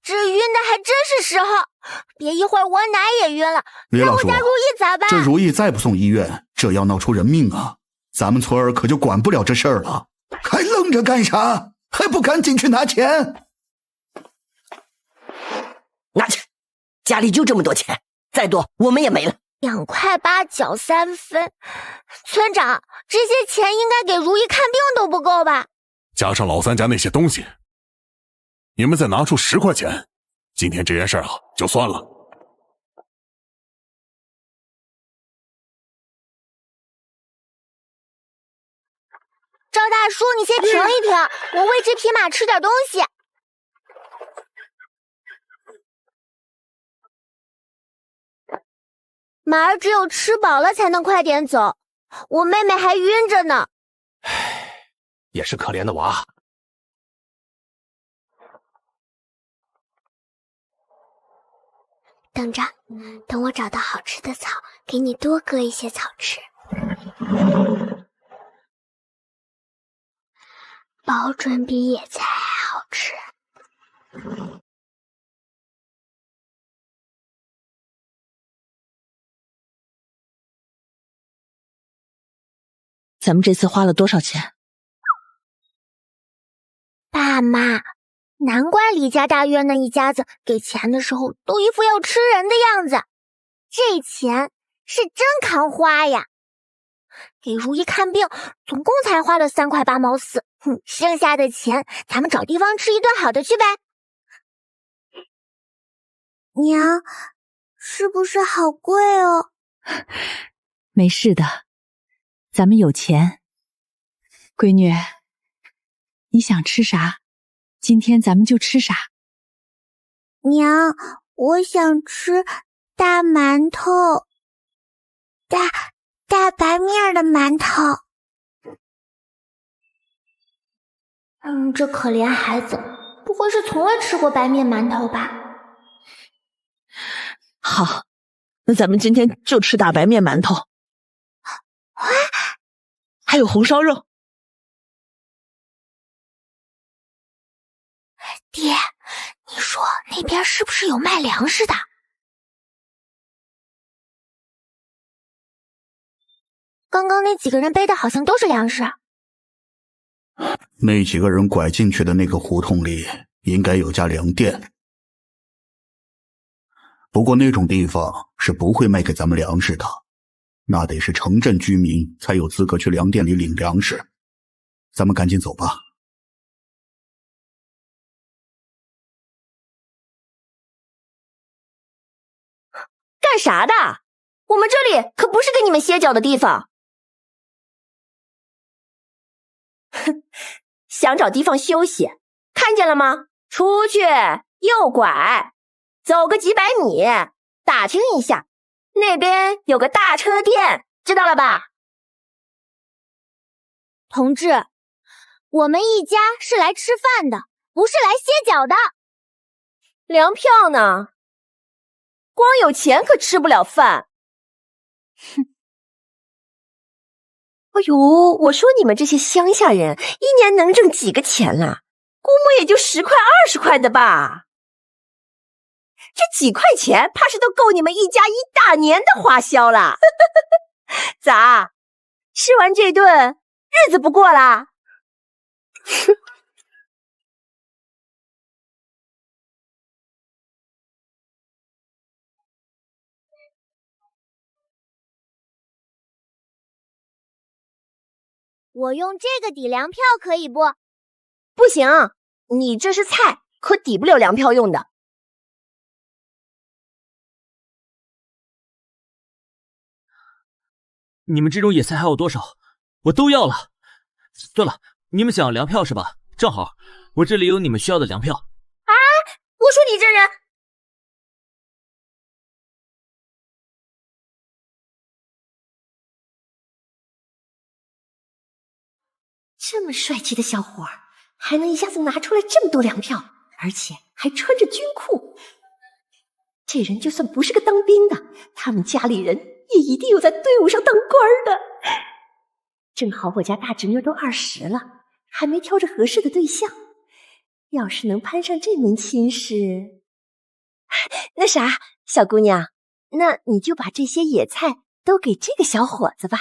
这晕的还真是时候，别一会儿我奶也晕了，李老叔，那我家如意咋办？这如意再不送医院，这要闹出人命啊！咱们村儿可就管不了这事儿了。还愣着干啥？还不赶紧去拿钱？拿去，家里就这么多钱，再多我们也没了。2块8缴3分，村长，这些钱应该给如意看病都不够吧？加上老三家那些东西，你们再拿出10块钱，今天这件事就算了。赵大叔，你先停一停，我喂这匹马吃点东西。马儿只有吃饱了才能快点走，我妹妹还晕着呢。也是可怜的娃。等着，等我找到好吃的草，给你多割一些草吃。保准比野菜还好吃。咱们这次花了多少钱？爸妈，难怪李家大院那一家子给钱的时候都一副要吃人的样子，这钱是真看花呀！给如意看病，总共才花了3块8毛4，剩下的钱咱们找地方吃一顿好的去呗。娘，是不是好贵哦？没事的，咱们有钱。闺女，你想吃啥，今天咱们就吃啥。娘，我想吃大馒头，大白面的馒头。这可怜孩子，不会是从未吃过白面馒头吧？好，那咱们今天就吃大白面馒头，还有红烧肉。爹，你说那边是不是有卖粮食的？刚刚那几个人背的好像都是粮食。那几个人拐进去的那个胡同里应该有家粮店，不过那种地方是不会卖给咱们粮食的，那得是城镇居民才有资格去粮店里领粮食。咱们赶紧走吧。干啥的？我们这里可不是给你们歇脚的地方。哼，想找地方休息，看见了吗？出去，右拐，走个几百米，打听一下，那边有个大车店，知道了吧？同志，我们一家是来吃饭的，不是来歇脚的。粮票呢？光有钱可吃不了饭。哼！哎呦，我说你们这些乡下人，一年能挣几个钱啦？估摸也就10块20块的吧。这几块钱，怕是都够你们一家一大年的花销了。咋？吃完这顿，日子不过啦？我用这个抵粮票可以不？不行，你这是菜，可抵不了粮票用的。你们这种野菜还有多少？我都要了。算了，你们想要粮票是吧？正好，我这里有你们需要的粮票。啊！我说你这人，这么帅气的小伙儿，还能一下子拿出来这么多粮票，而且还穿着军裤。这人就算不是个当兵的，他们家里人也一定有在队伍上当官的。正好我家大侄女都20了，还没挑着合适的对象。要是能攀上这门亲事，那啥，小姑娘，那你就把这些野菜都给这个小伙子吧。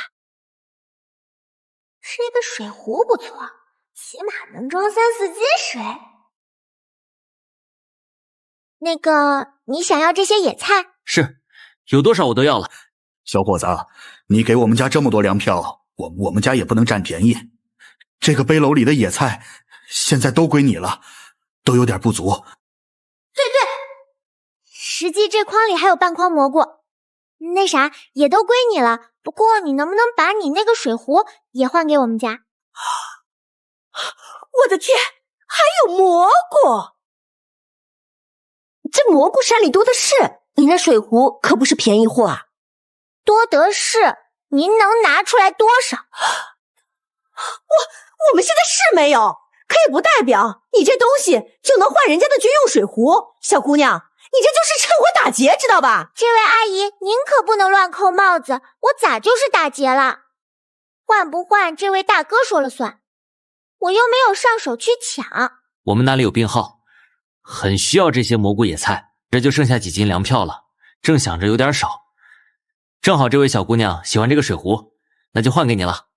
这个水壶不错，起码能装3、4斤水。那个，你想要这些野菜？是，有多少我都要了。小伙子，你给我们家这么多粮票，我们家也不能占便宜。这个背篓里的野菜现在都归你了，都有点不足。对，实际这筐里还有半筐蘑菇，那啥也都归你了。不过你能不能把你那个水壶也换给我们家？我的天，还有蘑菇！这蘑菇山里多的是，你那水壶可不是便宜货啊。多得是，您能拿出来多少？我们现在是没有，可也不代表你这东西就能换人家的军用水壶。小姑娘，你这就是趁火打劫，知道吧？这位阿姨，您可不能乱扣帽子，我咋就是打劫了？换不换，这位大哥说了算，我又没有上手去抢。我们那里有病号，很需要这些蘑菇野菜，这就剩下几斤粮票了，正想着有点少。正好这位小姑娘喜欢这个水壶，那就换给你了。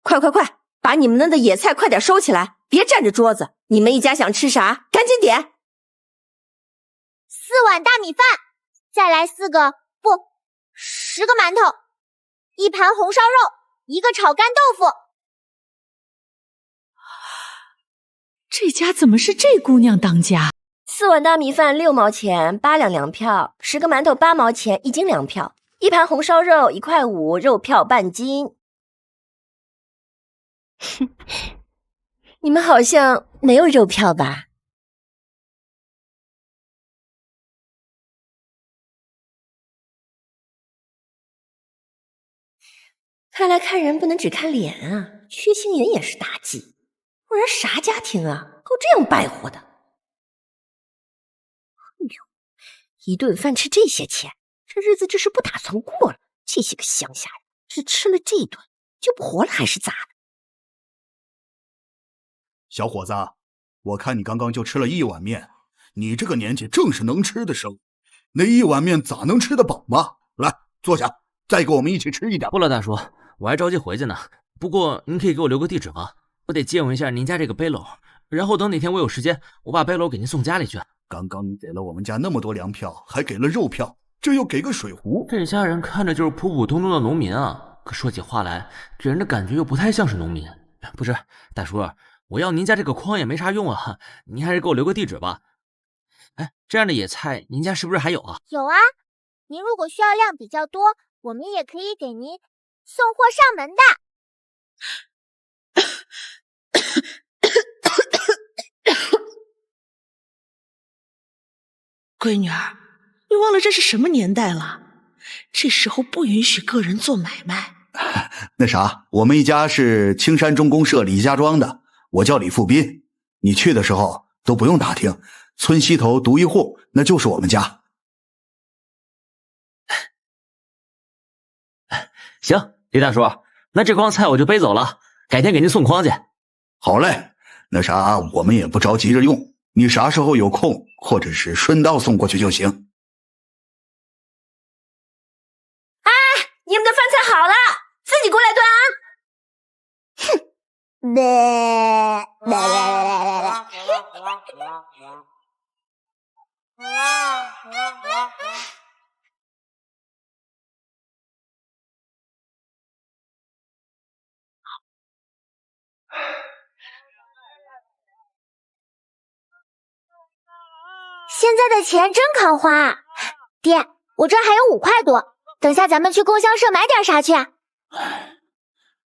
快，把你们那的野菜快点收起来，别占着桌子。你们一家想吃啥，赶紧点。4碗大米饭，再来10个不10个馒头，1盘红烧肉，1个炒干豆腐。这家怎么是这姑娘当家？4碗大米饭6毛钱，8两粮票，10个馒头8毛钱，1斤粮票，1盘红烧肉1块5，肉票半斤。哼，你们好像没有肉票吧？看来看人不能只看脸啊，缺心眼也是大忌，不然啥家庭啊，够这样败活的？哎呦，一顿饭吃这些钱，这日子这是不打算过了。这些个乡下人，只吃了这一顿就不活了还是咋的？小伙子，我看你刚刚就吃了1碗面，你这个年纪正是能吃的时候，那1碗面咋能吃得饱吗？来，坐下。再给我们一起吃一点。不了，大叔，我还着急回去呢。不过您可以给我留个地址吗？我得借用一下您家这个背篓，然后等哪天我有时间，我把背篓给您送家里去。刚刚你给了我们家那么多粮票，还给了肉票，这又给个水壶。这家人看着就是普普通通的农民啊，可说起话来，给人的感觉又不太像是农民。不是，大叔，我要您家这个筐也没啥用啊，您还是给我留个地址吧。哎，这样的野菜您家是不是还有啊？有啊，您如果需要量比较多，我们也可以给您送货上门的。闺女儿，你忘了这是什么年代了？这时候不允许个人做买卖。那啥，我们一家是青山重工社李家庄的，我叫李富斌。你去的时候都不用打听，村西头独一户，那就是我们家。行，李大叔，那这筐菜我就背走了，改天给您送筐去。好嘞，那啥，我们也不着急着用，你啥时候有空，或者是顺道送过去就行。哎，你们的饭菜好了，自己过来端啊！哼。现在的钱真看花，爹，我这还有5块多，等下咱们去供销社买点啥去啊？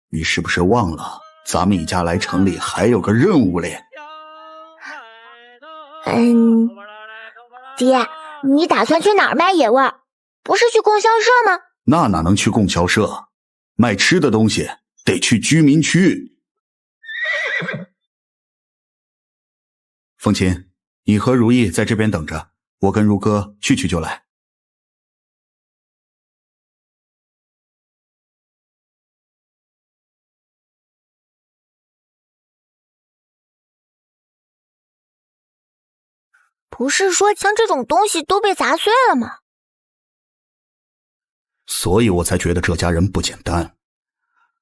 你是不是忘了，咱们一家来城里还有个任务嘞？爹，你打算去哪儿卖野味？不是去供销社吗？那哪能去供销社？卖吃的东西得去居民区。凤琴，你和如意在这边等着，我跟如哥去就来。不是说像这种东西都被砸碎了吗？所以我才觉得这家人不简单。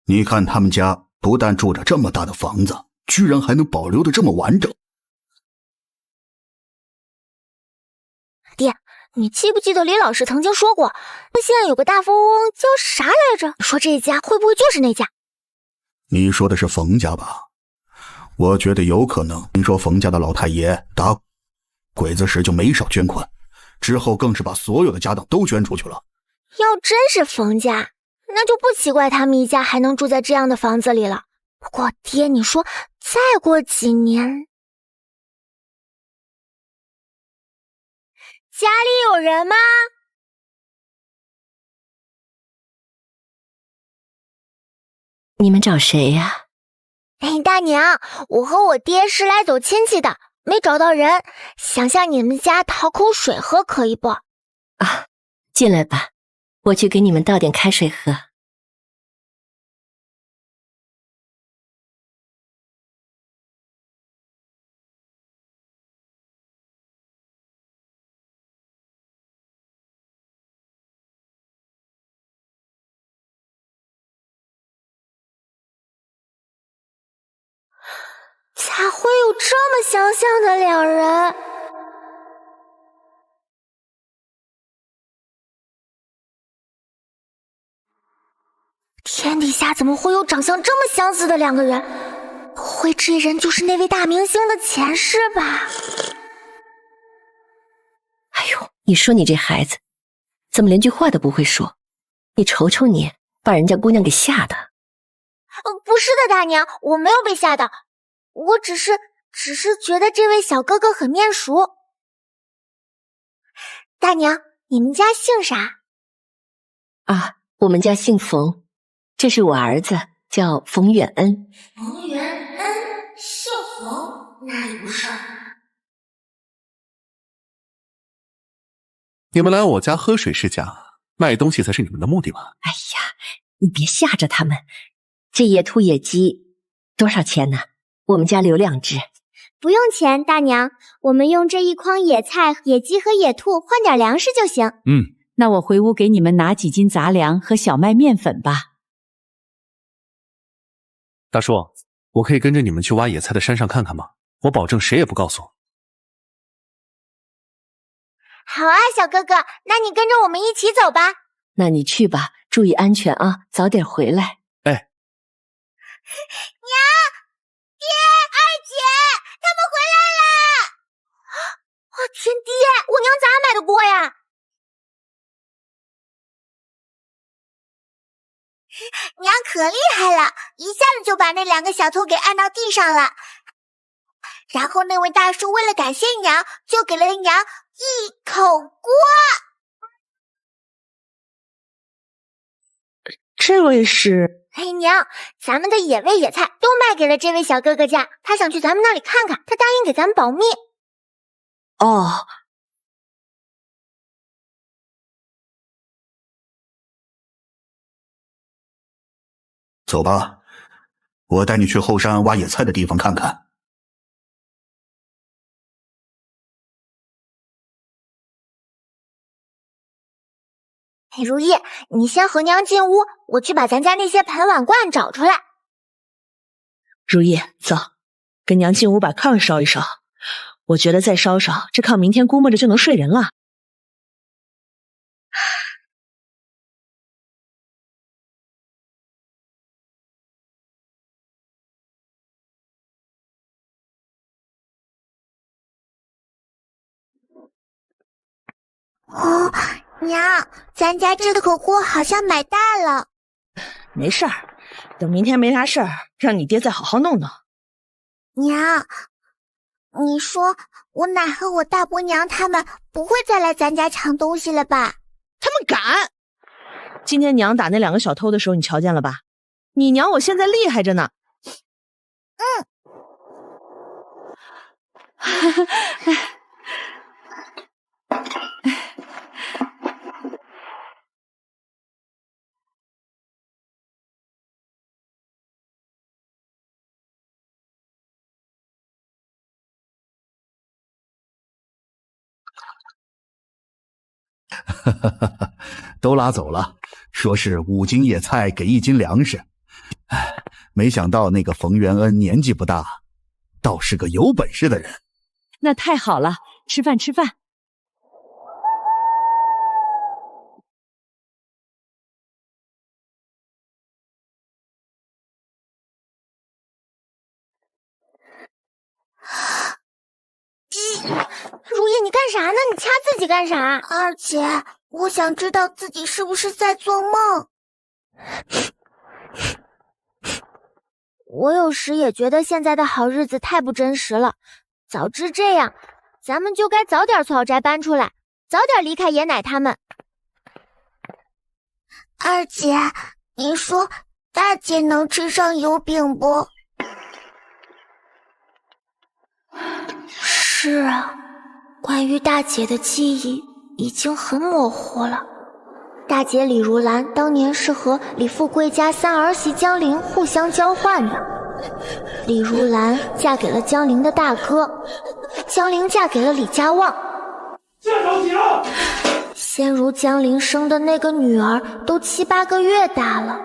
你看他们家不但住着这么大的房子，居然还能保留的这么完整。爹，你记不记得李老师曾经说过，现在有个大富翁叫啥来着？说这家会不会就是那家？你说的是冯家吧？我觉得有可能。听说冯家的老太爷打鬼子时就没少捐款，之后更是把所有的家当都捐出去了。要真是冯家，那就不奇怪他们一家还能住在这样的房子里了。不过爹，你说再过几年，家里有人吗？你们找谁呀？大娘，我和我爹是来走亲戚的，没找到人，想向你们家讨口水喝，可以不？啊，进来吧，我去给你们倒点开水喝。咋会有这么相像的两人？天底下怎么会有长相这么相似的两个人？不会这人就是那位大明星的前世吧？哎呦，你说你这孩子怎么连句话都不会说？你瞅瞅你，把人家姑娘给吓的。不是的，大娘，我没有被吓到，我只是觉得这位小哥哥很面熟。大娘，你们家姓啥？啊，我们家姓冯，这是我儿子，叫冯远恩。冯远恩，姓冯，那里不是？你们来我家喝水是假，卖东西才是你们的目的吧？哎呀，你别吓着他们。这野兔野鸡多少钱呢？我们家留2只。不用钱，大娘，我们用这一筐野菜、野鸡和野兔换点粮食就行。那我回屋给你们拿几斤杂粮和小麦面粉吧。大叔，我可以跟着你们去挖野菜的山上看看吗？我保证谁也不告诉我。好啊，小哥哥，那你跟着我们一起走吧。那你去吧，注意安全啊，早点回来。哎，娘，爹，二姐，他们回来了！我天，爹，我娘咋买的锅呀？娘可厉害了，一下子就把那2个小偷给按到地上了。然后那位大叔为了感谢娘，就给了娘一口锅。这位是？嘿，娘，咱们的野味野菜都卖给了这位小哥哥家，他想去咱们那里看看，他答应给咱们保密。哦，走吧，我带你去后山挖野菜的地方看看。如意，你先和娘进屋，我去把咱家那些盆碗罐找出来。如意，走，跟娘进屋把炕烧一烧。我觉得再烧烧，这炕明天估摸着就能睡人了。哦，娘，咱家这口锅好像买大了。没事儿，等明天没啥事儿，让你爹再好好弄弄。娘，你说我奶和我大伯娘他们不会再来咱家抢东西了吧？他们敢！今天娘打那2个小偷的时候，你瞧见了吧？你娘我现在厉害着呢。都拉走了，说是5斤野菜给1斤粮食。哎，没想到那个冯元恩年纪不大，倒是个有本事的人。那太好了，吃饭吃饭。如意，你干啥呢？你掐自己干啥？二姐，我想知道自己是不是在做梦。我有时也觉得现在的好日子太不真实了。早知这样，咱们就该早点从老宅搬出来，早点离开爷奶他们。二姐，你说大姐能吃上油饼不？是啊，关于大姐的记忆已经很模糊了。大姐李如兰当年是和李富贵家3儿媳江玲互相交换的，李如兰嫁给了江玲的大哥，江玲嫁给了李家旺。这着急了！现如江玲生的那个女儿都7、8个月大了，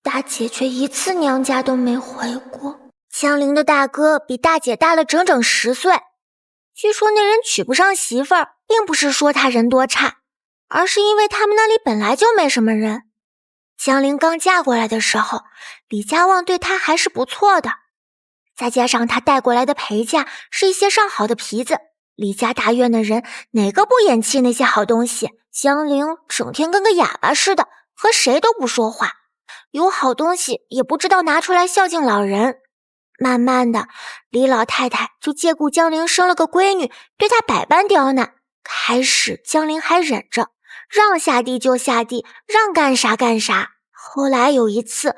大姐却一次娘家都没回过。江玲的大哥比大姐大了整整10岁，据说那人娶不上媳妇儿，并不是说他人多差，而是因为他们那里本来就没什么人。江玲刚嫁过来的时候，李家旺对她还是不错的，再加上他带过来的陪嫁是一些上好的皮子，李家大院的人哪个不眼气那些好东西？江玲整天跟个哑巴似的，和谁都不说话，有好东西也不知道拿出来孝敬老人。慢慢的，李老太太就借故江玲生了个闺女，对她百般刁难。开始江玲还忍着，让下地就下地，让干啥干啥。后来有一次，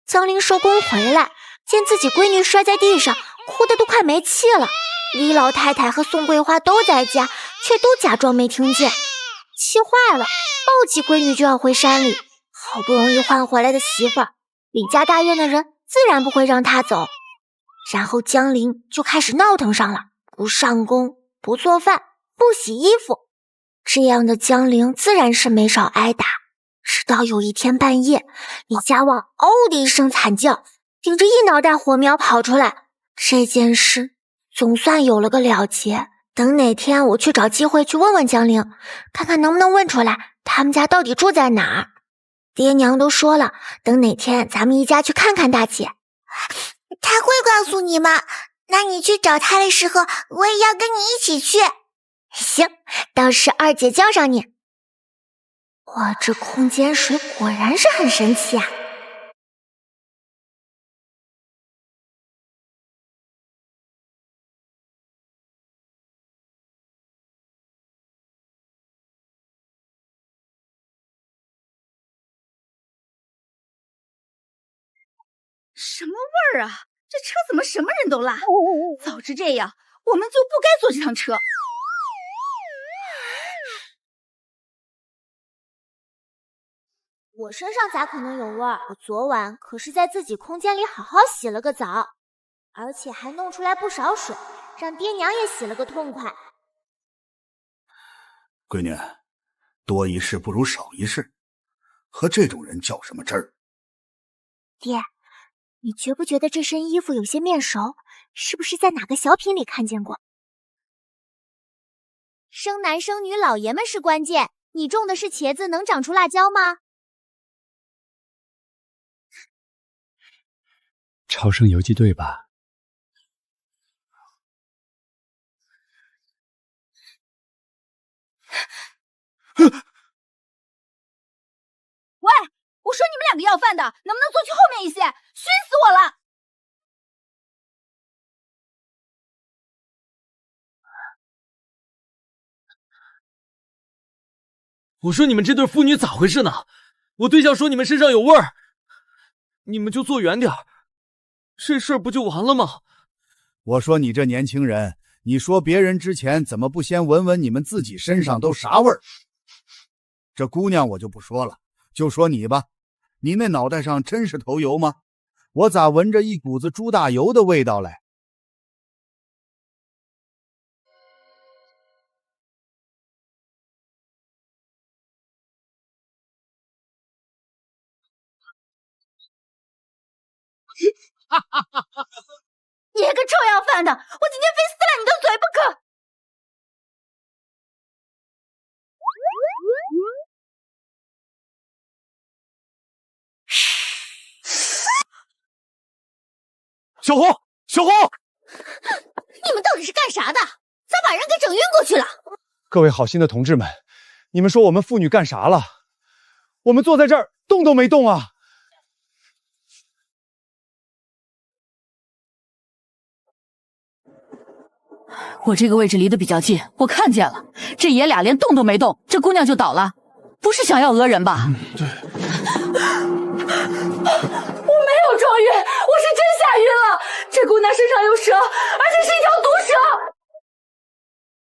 江玲收工回来，见自己闺女摔在地上，哭得都快没气了。李老太太和宋桂花都在家，却都假装没听见。气坏了，抱起闺女就要回山里。好不容易换回来的媳妇儿，李家大院的人自然不会让她走。然后江玲就开始闹腾上了，不上工，不做饭，不洗衣服。这样的江陵自然是没少挨打。直到有一天半夜，李家旺嗷的一声惨叫，顶着一脑袋火苗跑出来。这件事总算有了个了结。等哪天我去找机会去问问江陵，看看能不能问出来他们家到底住在哪儿。爹娘都说了，等哪天咱们一家去看看大姐。他会告诉你吗？那你去找他的时候，我也要跟你一起去。行，到时二姐叫上你。哇，这空间水果然是很神奇啊！什么味儿啊？这车怎么什么人都拉？早知这样，我们就不该坐这趟车。我身上咋可能有味儿？我昨晚可是在自己空间里好好洗了个澡，而且还弄出来不少水，让爹娘也洗了个痛快。闺女，多一事不如少一事，和这种人较什么真儿？爹，你觉不觉得这身衣服有些面熟？是不是在哪个小品里看见过？生男生女老爷们是关键，你种的是茄子，能长出辣椒吗？超生游击队吧。喂，我说你们两个要饭的，能不能坐去后面一些？熏死我了！我说你们这对父女咋回事呢？我对象说你们身上有味儿，你们就坐远点儿，这事儿不就完了吗？我说你这年轻人，你说别人之前怎么不先闻闻你们自己身上都啥味儿？这姑娘我就不说了，就说你吧，你那脑袋上真是头油吗？我咋闻着一股子猪大油的味道来？你个臭要饭的，我今天非撕烂你的嘴不可！小红，小红，你们到底是干啥的？咋把人给整晕过去了？各位好心的同志们，你们说我们妇女干啥了？我们坐在这儿动都没动啊！我这个位置离得比较近，我看见了，这爷俩连动都没动，这姑娘就倒了，不是想要讹人吧？对。我没有撞晕，我是真吓晕了。这姑娘身上有蛇，而且是一条毒蛇。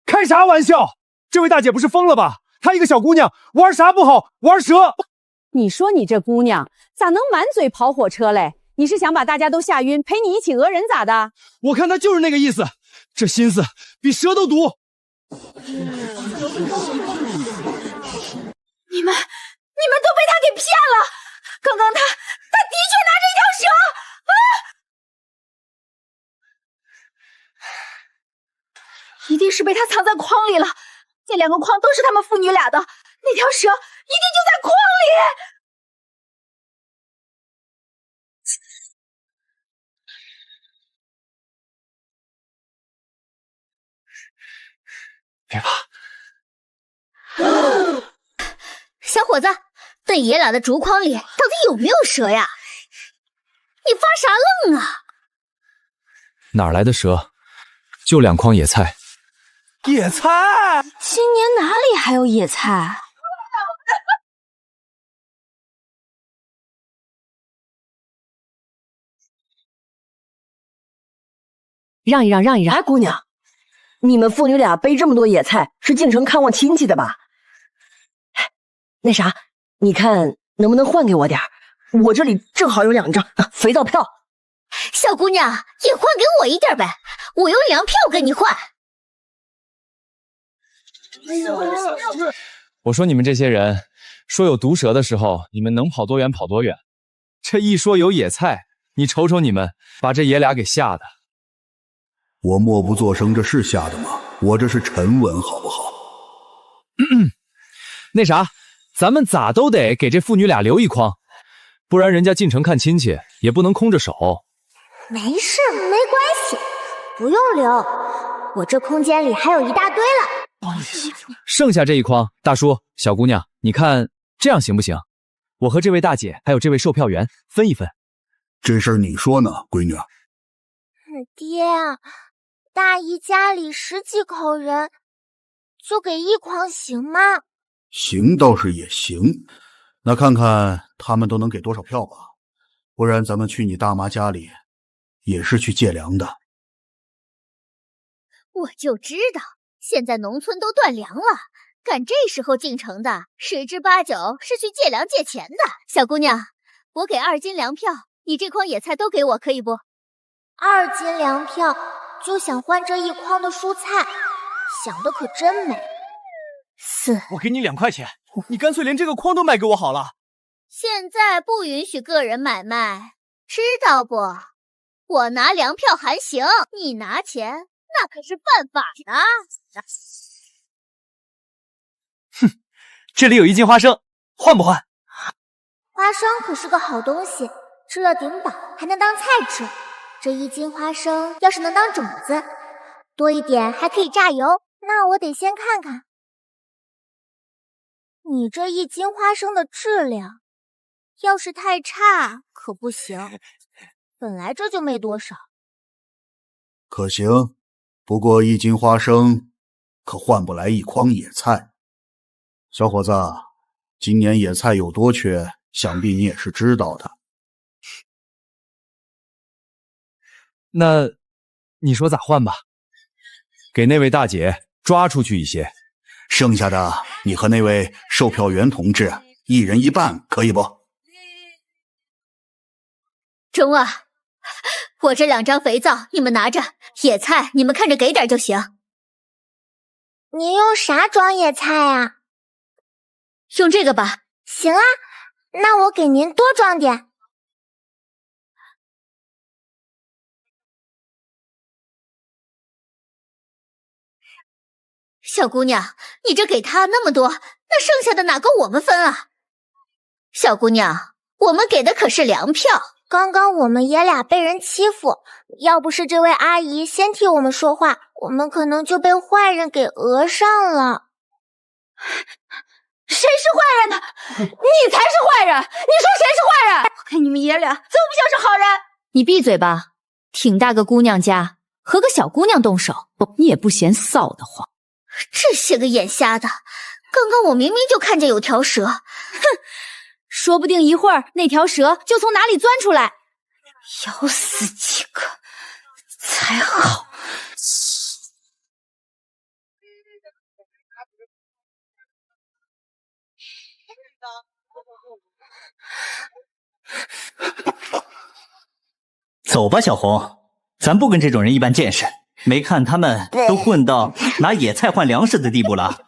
开啥玩笑？这位大姐不是疯了吧？她一个小姑娘，玩啥不好？玩蛇。你说你这姑娘咋能满嘴跑火车嘞？你是想把大家都吓晕，陪你一起讹人咋的？我看她就是那个意思，这心思比蛇都毒。你们都被他给骗了！刚刚他的确拿着一条蛇啊！一定是被他藏在筐里了。这两个筐都是他们父女俩的，那条蛇一定就在筐里。别怕。小伙子，那爷俩的竹筐里到底有没有蛇呀？你发啥愣啊？哪来的蛇？就2筐野菜。野菜？今年哪里还有野菜？让一让，让一让。哎，姑娘，你们父女俩背这么多野菜，是进城看望亲戚的吧？那啥，你看能不能换给我点儿？我这里正好有2张肥皂票。小姑娘，也换给我一点呗，我用粮票跟你换。我说你们这些人，说有毒蛇的时候，你们能跑多远跑多远。这一说有野菜，你瞅瞅你们，把这爷俩给吓的。我默不作声，这是吓的吗？我这是沉稳，好不好？那啥，咱们咋都得给这父女俩留一筐，不然人家进城看亲戚也不能空着手。没事，没关系，不用留，我这空间里还有一大堆了。剩下这一筐，大叔、小姑娘，你看这样行不行？我和这位大姐还有这位售票员分一分。这事儿你说呢，闺女？爹，大姨家里10几口人，就给一筐行吗？行倒是也行，那看看他们都能给多少票吧，不然咱们去你大妈家里也是去借粮的。我就知道，现在农村都断粮了，赶这时候进城的，十之八九是去借粮借钱的。小姑娘，我给2斤粮票，你这筐野菜都给我，可以不？2斤粮票就想换这一筐的蔬菜，想的可真美。我给你2块钱，你干脆连这个筐都卖给我好了。现在不允许个人买卖，知道不？我拿粮票还行，你拿钱那可是犯法的。哼，这里有1斤花生，换不换？花生可是个好东西，吃了顶饱，还能当菜吃。这1斤花生要是能当种子，多一点还可以榨油。那我得先看看你这1斤花生的质量，要是太差可不行。本来这就没多少。可行，不过1斤花生可换不来1筐野菜。小伙子，今年野菜有多缺，想必你也是知道的。那你说咋换吧？给那位大姐抓出去一些，剩下的你和那位售票员同志1人1半，可以不？中啊，我这2张肥皂你们拿着，野菜你们看着给点就行。你用啥装野菜啊？用这个吧。行啊，那我给您多装点。小姑娘，你这给他那么多，那剩下的哪够我们分啊？小姑娘，我们给的可是粮票。刚刚我们爷俩被人欺负，要不是这位阿姨先替我们说话，我们可能就被坏人给讹上了。谁是坏人呢？你才是坏人！你说谁是坏人？我看你们爷俩怎么不像是好人？你闭嘴吧！挺大个姑娘家，和个小姑娘动手，你也不嫌臊得慌。这些个眼瞎的，刚刚我明明就看见有条蛇，哼，说不定一会儿那条蛇就从哪里钻出来，咬死几个才好。走吧，小红，咱不跟这种人一般见识。没看他们都混到拿野菜换粮食的地步了。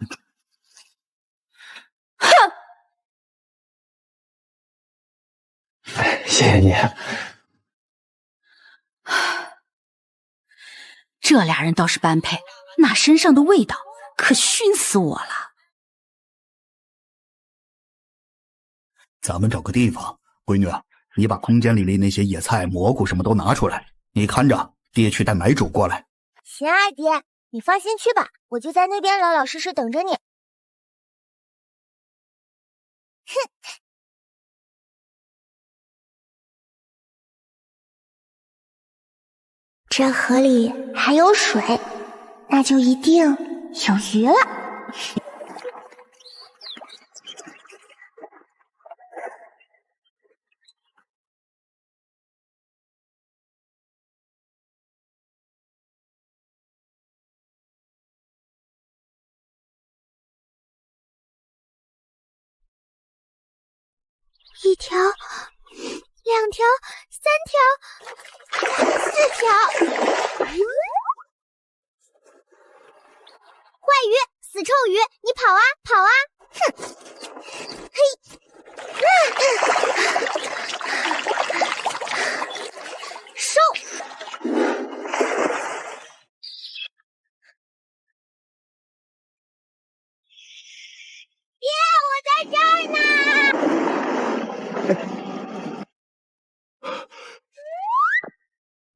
哼！谢谢你。这俩人倒是般配，那身上的味道可熏死我了。咱们找个地方，闺女，你把空间里的那些野菜、蘑菇什么都拿出来，你看着，爹去带买主过来。行啊，爹，你放心去吧，我就在那边老老实实等着你。哼！这河里还有水，那就一定有鱼了。1条、2条、3条、4条，坏鱼4臭鱼，你跑啊跑啊！哼！收！爹，我在这儿呢！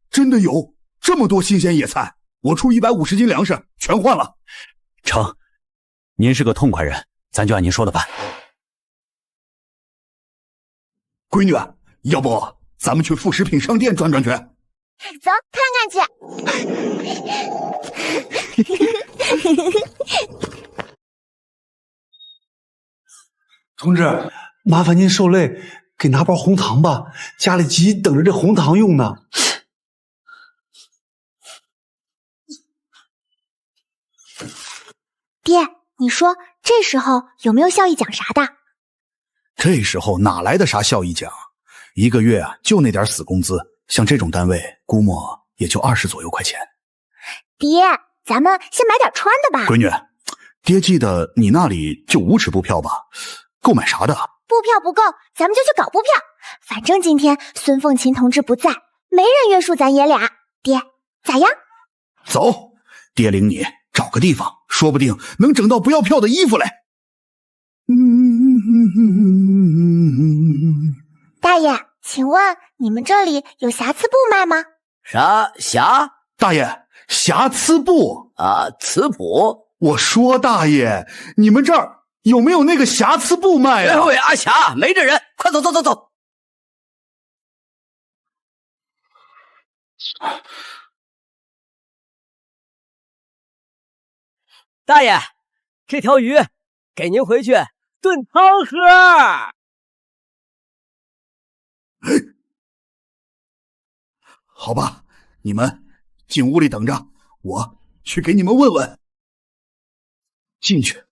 真的有这么多新鲜野菜，我出150斤粮食，全换了。成，您是个痛快人，咱就按您说的办。闺女，要不咱们去副食品商店转转去？走，看看去。同志，麻烦您受累，给拿包红糖吧，家里急等着这红糖用呢。爹，你说这时候有没有效益奖啥的？这时候哪来的啥效益奖？一个月啊，就那点死工资，像这种单位，估摸也就20左右块钱。爹，咱们先买点穿的吧。闺女，爹记得你那里就5尺布票吧？购买啥的？布票不够，咱们就去搞布票。反正今天孙凤琴同志不在，没人约束咱爷俩。爹，咋样？走，爹领你找个地方，说不定能整到不要票的衣服来。大爷，请问你们这里有瑕疵布卖吗？啥瑕？大爷，瑕疵布啊，瓷补。我说大爷，你们这儿有没有那个瑕疵布卖啊？喂，阿霞，没这人，快走走走走。大爷，这条鱼给您回去炖汤喝。好吧，你们进屋里等着，我去给你们问问。进去。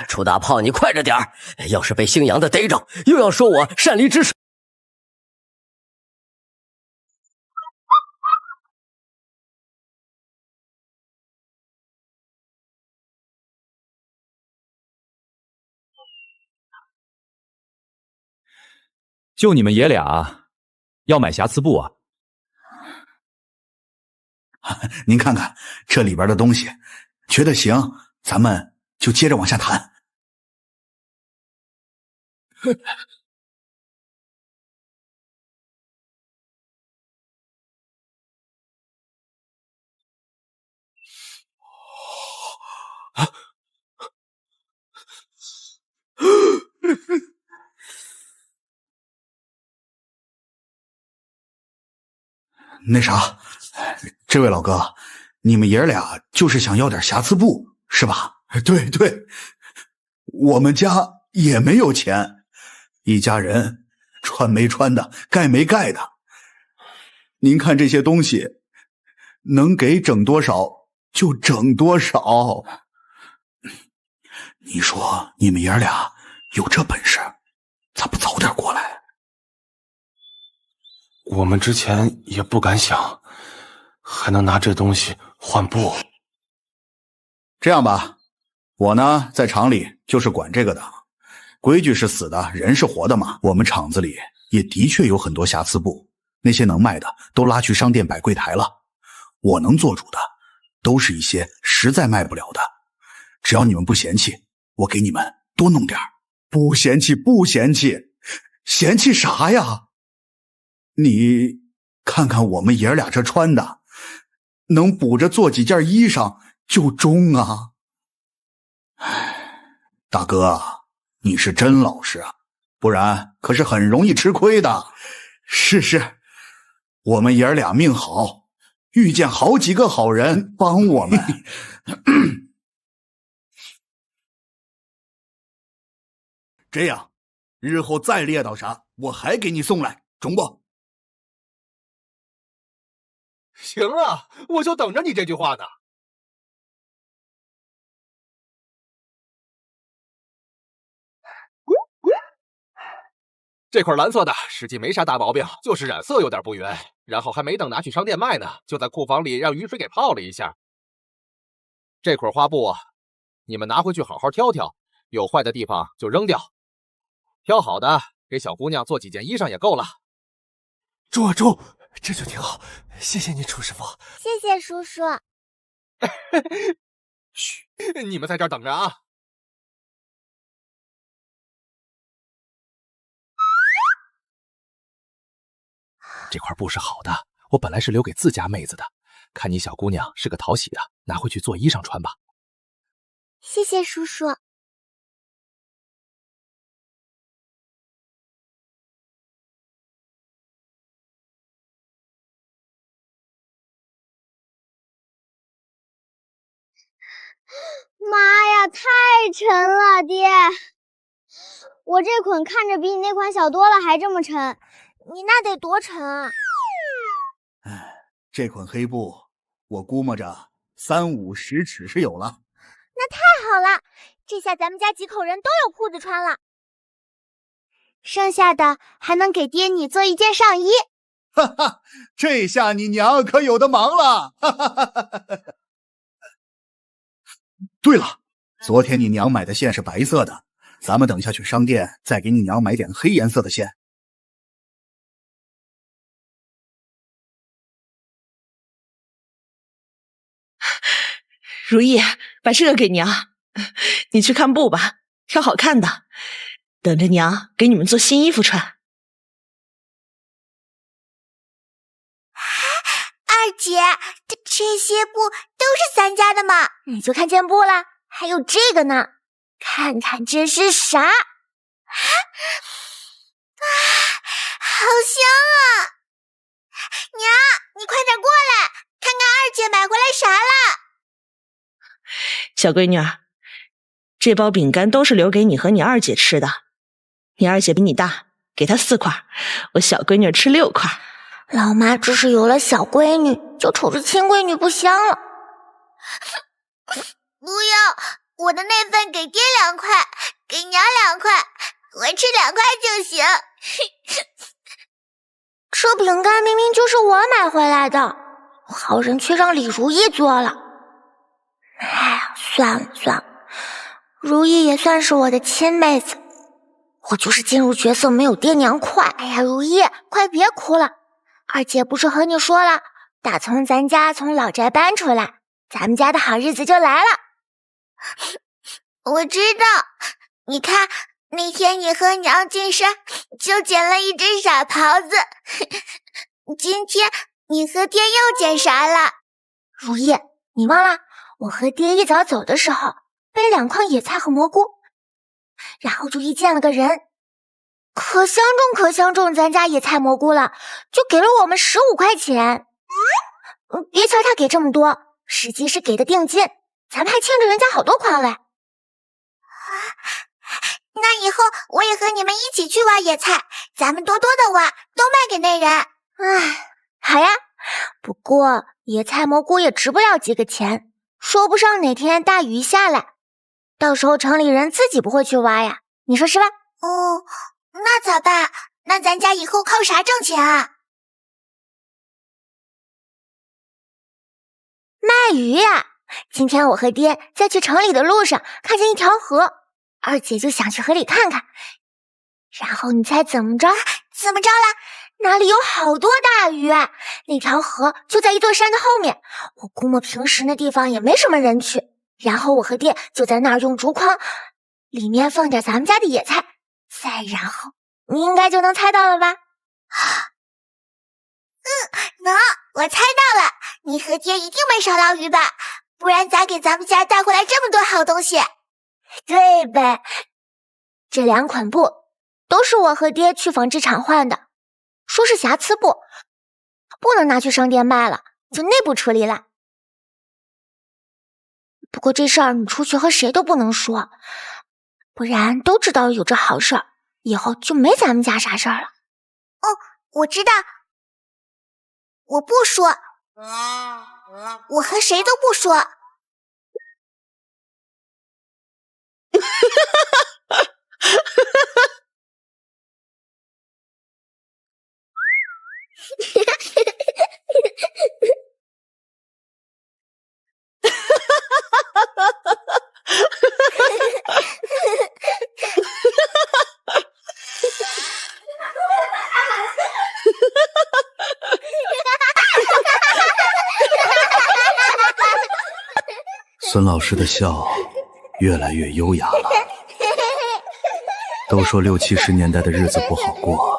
楚大炮，你快着点儿！要是被姓杨的逮着，又要说我擅离职守。就你们爷俩要买瑕疵布啊？您看看这里边的东西，觉得行，咱们就接着往下谈。那啥，这位老哥，你们爷俩就是想要点瑕疵布是吧？对对，我们家也没有钱，一家人穿没穿的，盖没盖的。您看这些东西，能给整多少就整多少。你说你们爷俩有这本事，咋不早点过来？我们之前也不敢想，还能拿这东西换布。这样吧，我呢在厂里就是管这个的，规矩是死的，人是活的嘛。我们厂子里也的确有很多瑕疵布，那些能卖的都拉去商店摆柜台了。我能做主的，都是一些实在卖不了的。只要你们不嫌弃，我给你们多弄点。不嫌弃，不嫌弃，嫌弃啥呀？你看看我们爷俩这穿的，能补着做几件衣裳就中啊。大哥，你是真老实啊，不然可是很容易吃亏的。是，我们爷俩命好，遇见好几个好人帮我们。这样，日后再猎到啥，我还给你送来，中不？行啊，我就等着你这句话呢。这块蓝色的实际没啥大毛病，就是染色有点不匀。然后还没等拿去商店卖呢，就在库房里让雨水给泡了一下。这捆花布啊，你们拿回去好好挑挑，有坏的地方就扔掉，挑好的给小姑娘做几件衣裳也够了。中啊中，这就挺好，谢谢你，楚师傅。谢谢叔叔。嘘，你们在这儿等着啊。这块布是好的，我本来是留给自家妹子的。看你小姑娘是个讨喜的，拿回去做衣裳穿吧。谢谢叔叔。妈呀，太沉了，爹！我这捆看着比你那款小多了，还这么沉，你那得多沉啊！这捆黑布，我估摸着3、5、10尺是有了。那太好了，这下咱们家几口人都有裤子穿了，剩下的还能给爹你做一件上衣。哈哈，这下你娘可有的忙了。哈哈哈哈。对了，昨天你娘买的线是白色的，咱们等下去商店再给你娘买点黑颜色的线。如意，把这个给娘，你去看布吧，挑好看的，等着娘给你们做新衣服穿。二姐，这些布都是咱家的吗？你就看见布了，还有这个呢，看看这是啥？好香啊！娘，你快点过来，看看二姐买回来啥了。小闺女儿，这包饼干都是留给你和你二姐吃的。你二姐比你大，给她4块，我小闺女吃6块。老妈只是有了小闺女，就瞅着亲闺女不香了。不要，我的那份给爹2块，给娘2块，我吃2块就行。这饼干明明就是我买回来的，好人却让李如意做了。哎，算了算了，如意也算是我的亲妹子，我就是进入角色没有爹娘快。哎呀，如意，快别哭了，二姐不是和你说了，打从咱家从老宅搬出来，咱们家的好日子就来了。我知道，你看那天你和娘进山就捡了一只傻狍子，今天你和爹又捡啥了？如意，你忘了我和爹一早走的时候背2筐野菜和蘑菇，然后如意见了个人，可相中咱家野菜蘑菇了，就给了我们15块钱。别瞧他给这么多，实际是给的定金，咱们还欠着人家好多款嘞。那以后我也和你们一起去挖野菜，咱们多多的挖，都卖给那人。唉，好呀，不过野菜蘑菇也值不了几个钱，说不上哪天大雨下来，到时候城里人自己不会去挖呀，你说是吧？哦，那咋办？那咱家以后靠啥挣钱啊？卖鱼呀！今天我和爹在去城里的路上看见一条河，二姐就想去河里看看，然后你猜怎么着？怎么着了？那里有好多大鱼，那条河就在一座山的后面，我估摸平时那地方也没什么人去，然后我和爹就在那儿用竹筐，里面放点咱们家的野菜，再然后你应该就能猜到了吧？能，我猜到了，你和爹一定没少捞鱼吧？不然咋给咱们家带回来这么多好东西？对呗，这2款布都是我和爹去纺织厂换的，说是瑕疵布，不能拿去商店卖了，就内部处理了。不过这事儿你出去和谁都不能说，不然都知道有这好事儿，以后就没咱们家啥事儿了。哦，我知道，我不说，我和谁都不说。孙老师的笑越来越优雅了。都说60、70年代的日子不好过，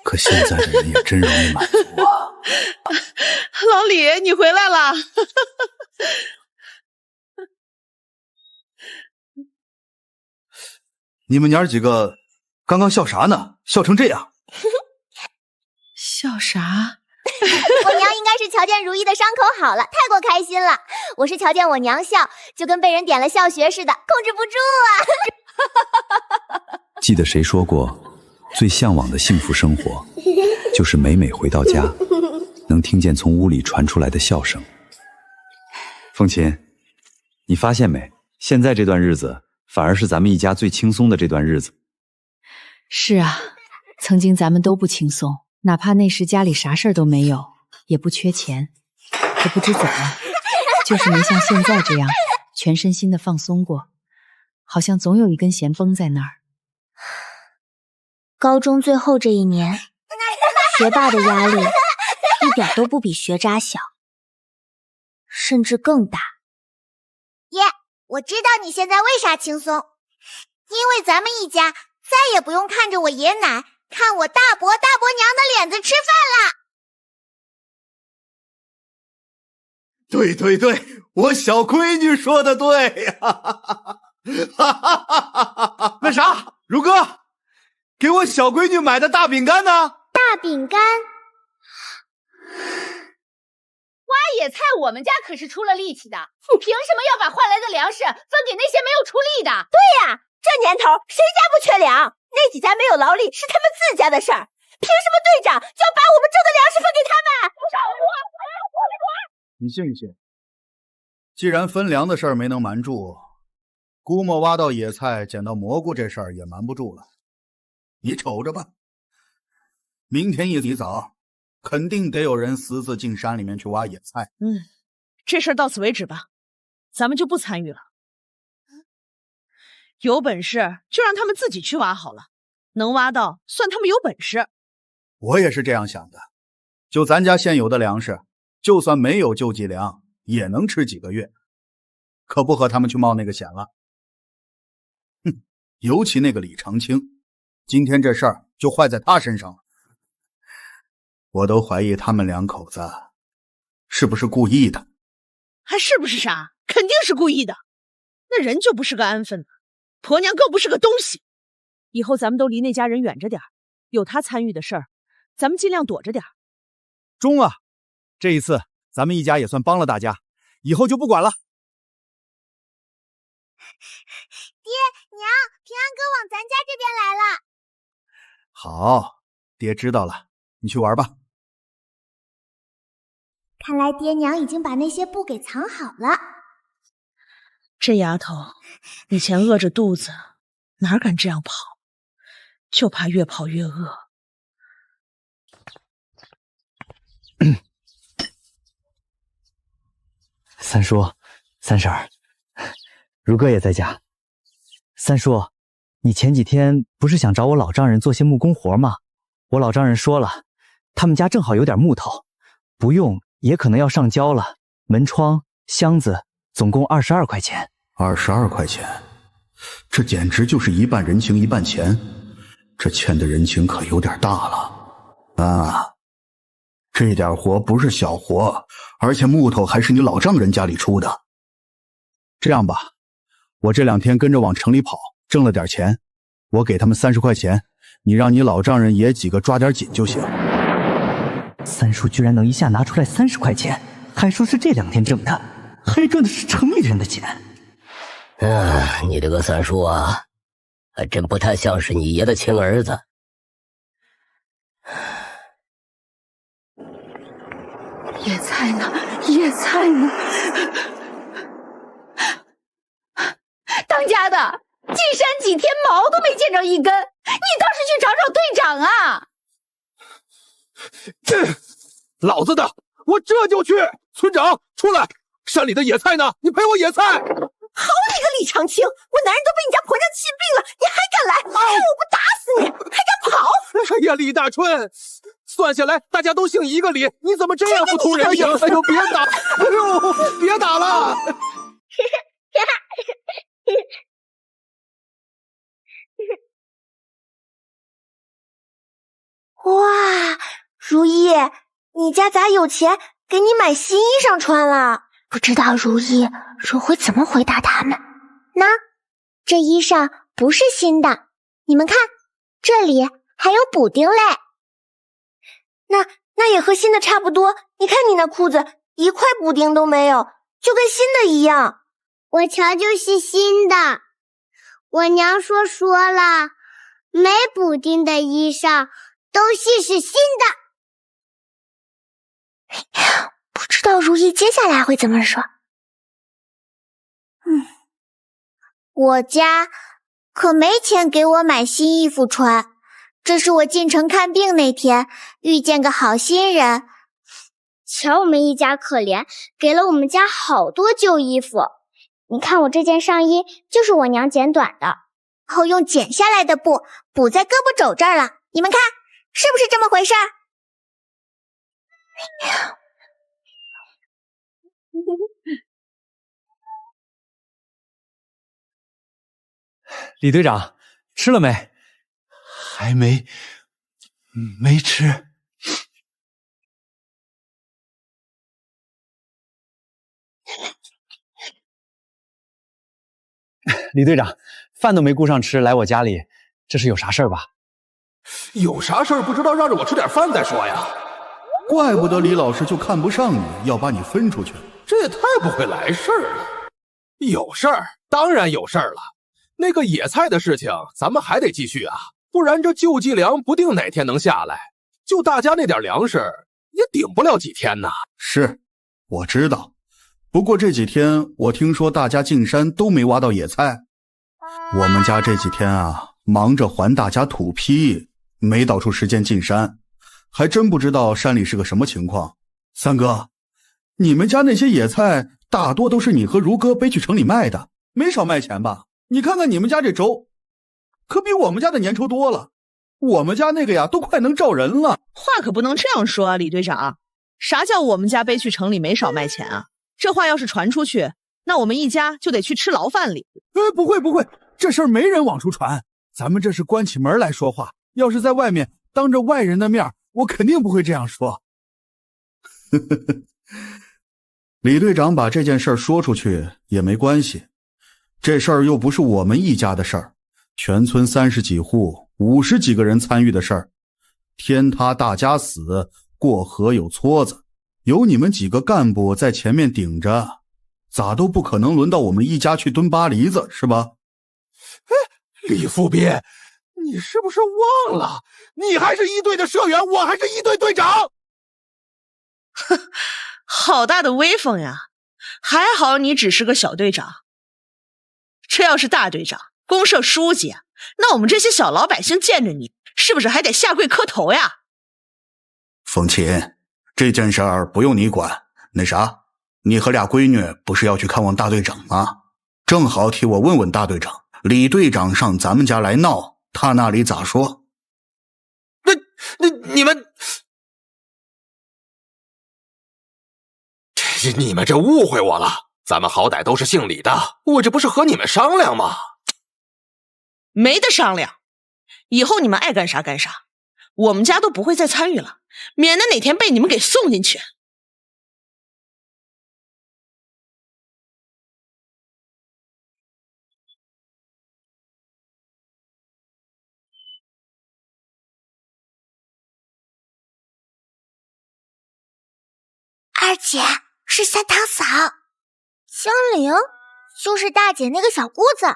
可现在的人也真容易满足啊。老李，你回来了。你们娘儿几个刚刚笑啥呢？笑成这样。笑啥？我娘应该是瞧见如意的伤口好了，太过开心了。我是瞧见我娘笑，就跟被人点了笑穴似的，控制不住啊。记得谁说过，最向往的幸福生活，就是每每回到家，能听见从屋里传出来的笑声。凤琴，你发现没？现在这段日子，反而是咱们一家最轻松的这段日子。是啊，曾经咱们都不轻松，哪怕那时家里啥事儿都没有，也不缺钱，可不知怎么，就是没像现在这样全身心的放松过，好像总有一根弦绷在那儿。高中最后这一年，学霸的压力一点都不比学渣小，甚至更大。耶，我知道你现在为啥轻松，因为咱们一家再也不用看着我爷奶看我大伯娘的脸子吃饭对对对，我小闺女说的对呀。那啥，如哥，给我小闺女买的大饼干呢？大饼干。挖野菜，我们家可是出了力气的，凭什么要把换来的粮食分给那些没有出力的？对呀，这年头谁家不缺粮？那几家没有劳力是他们自家的事儿，凭什么队长就要把我们种的粮食分给他们？你信不信？既然分粮的事儿没能瞒住，估摸挖到野菜、捡到蘑菇这事儿也瞒不住了。你瞅着吧，明天一早，肯定得有人私自进山里面去挖野菜。这事儿到此为止吧，咱们就不参与了。有本事就让他们自己去挖好了，能挖到算他们有本事。我也是这样想的，就咱家现有的粮食，就算没有救济粮，也能吃几个月，可不和他们去冒那个险了。哼，尤其那个李长青，今天这事儿就坏在他身上了。我都怀疑他们两口子是不是故意的。还是不是啥？肯定是故意的。那人就不是个安分的，婆娘更不是个东西。以后咱们都离那家人远着点，有他参与的事儿，咱们尽量躲着点。中啊，这一次咱们一家也算帮了大家，以后就不管了。爹娘，平安哥往咱家这边来了。好，爹知道了，你去玩吧。看来爹娘已经把那些布给藏好了。这丫头以前饿着肚子，哪敢这样跑，就怕越跑越饿。三叔、三婶儿，如哥也在家。三叔，你前几天不是想找我老丈人做些木工活吗？我老丈人说了，他们家正好有点木头，不用也可能要上交了。门窗、箱子总共22块钱。22块钱，这简直就是一半人情一半钱，这欠的人情可有点大了啊！这点活不是小活，而且木头还是你老丈人家里出的。这样吧，我这2天跟着往城里跑，挣了点钱，我给他们30块钱，你让你老丈人爷几个抓点紧就行。三叔居然能一下拿出来30块钱，还说是这2天挣的，还赚的是城里人的钱。你这个三叔啊，还真不太像是你爷的亲儿子。野菜呢？野菜呢？当家的，进山几天毛都没见着一根，你倒是去找找队长啊！老子的，我这就去。村长，出来！山里的野菜呢？你赔我野菜！好你个李长青，我男人都被你家婆娘气病了，你还敢来？看我不打死你，还敢跑！哎呀，李大春，算下来大家都姓一个李，你怎么这样不通人情？哎呦，别打！哎呦，别打了！哇，如意，你家咋有钱给你买新衣裳穿了？不知道如意会怎么回答他们。那这衣裳不是新的，你们看，这里还有补丁嘞。那也和新的差不多。你看你那裤子，一块补丁都没有，就跟新的一样。我瞧就是新的。我娘说了，没补丁的衣裳都是新的。不知道如意接下来会怎么说。我家可没钱给我买新衣服穿，这是我进城看病那天遇见个好心人，瞧我们一家可怜，给了我们家好多旧衣服。你看我这件上衣就是我娘剪短的，然后用剪下来的布补在胳膊肘这儿了，你们看是不是这么回事儿？李队长，吃了没？还没吃。李队长，饭都没顾上吃，来我家里，这是有啥事儿吧？有啥事儿不知道让着我吃点饭再说呀？怪不得李老师就看不上你，要把你分出去。这也太不会来事儿了。有事儿，当然有事儿了。那个野菜的事情，咱们还得继续啊，不然这救济粮不定哪天能下来，就大家那点粮食也顶不了几天呐。是，我知道。不过这几天我听说大家进山都没挖到野菜，我们家这几天啊忙着还大家土坯，没倒出时间进山，还真不知道山里是个什么情况。三哥，你们家那些野菜大多都是你和如哥背去城里卖的，没少卖钱吧？你看看你们家这粥，可比我们家的粘稠多了。我们家那个呀都快能照人了。话可不能这样说啊，李队长，啥叫我们家背去城里没少卖钱啊？这话要是传出去，那我们一家就得去吃牢饭里。不会，这事儿没人往出传，咱们这是关起门来说话，要是在外面当着外人的面，我肯定不会这样说。李队长把这件事儿说出去也没关系，这事儿又不是我们一家的事儿，全村30几户50几个人参与的事儿，天塌大家死，过河有撮子，有你们几个干部在前面顶着，咋都不可能轮到我们一家去蹲巴黎子，是吧？李副斌，你是不是忘了，你还是一队的社员，我还是一队队长。好大的威风呀！还好你只是个小队长，这要是大队长、公社书记，那我们这些小老百姓见着你，是不是还得下跪磕头呀？风琴，这件事儿不用你管。那啥，你和俩闺女不是要去看望大队长吗？正好替我问问大队长，李队长上咱们家来闹，他那里咋说？你们这误会我了，咱们好歹都是姓李的，我这不是和你们商量吗？没得商量，以后你们爱干啥干啥，我们家都不会再参与了，免得哪天被你们给送进去。二姐是三堂嫂，江玲就是大姐那个小姑子。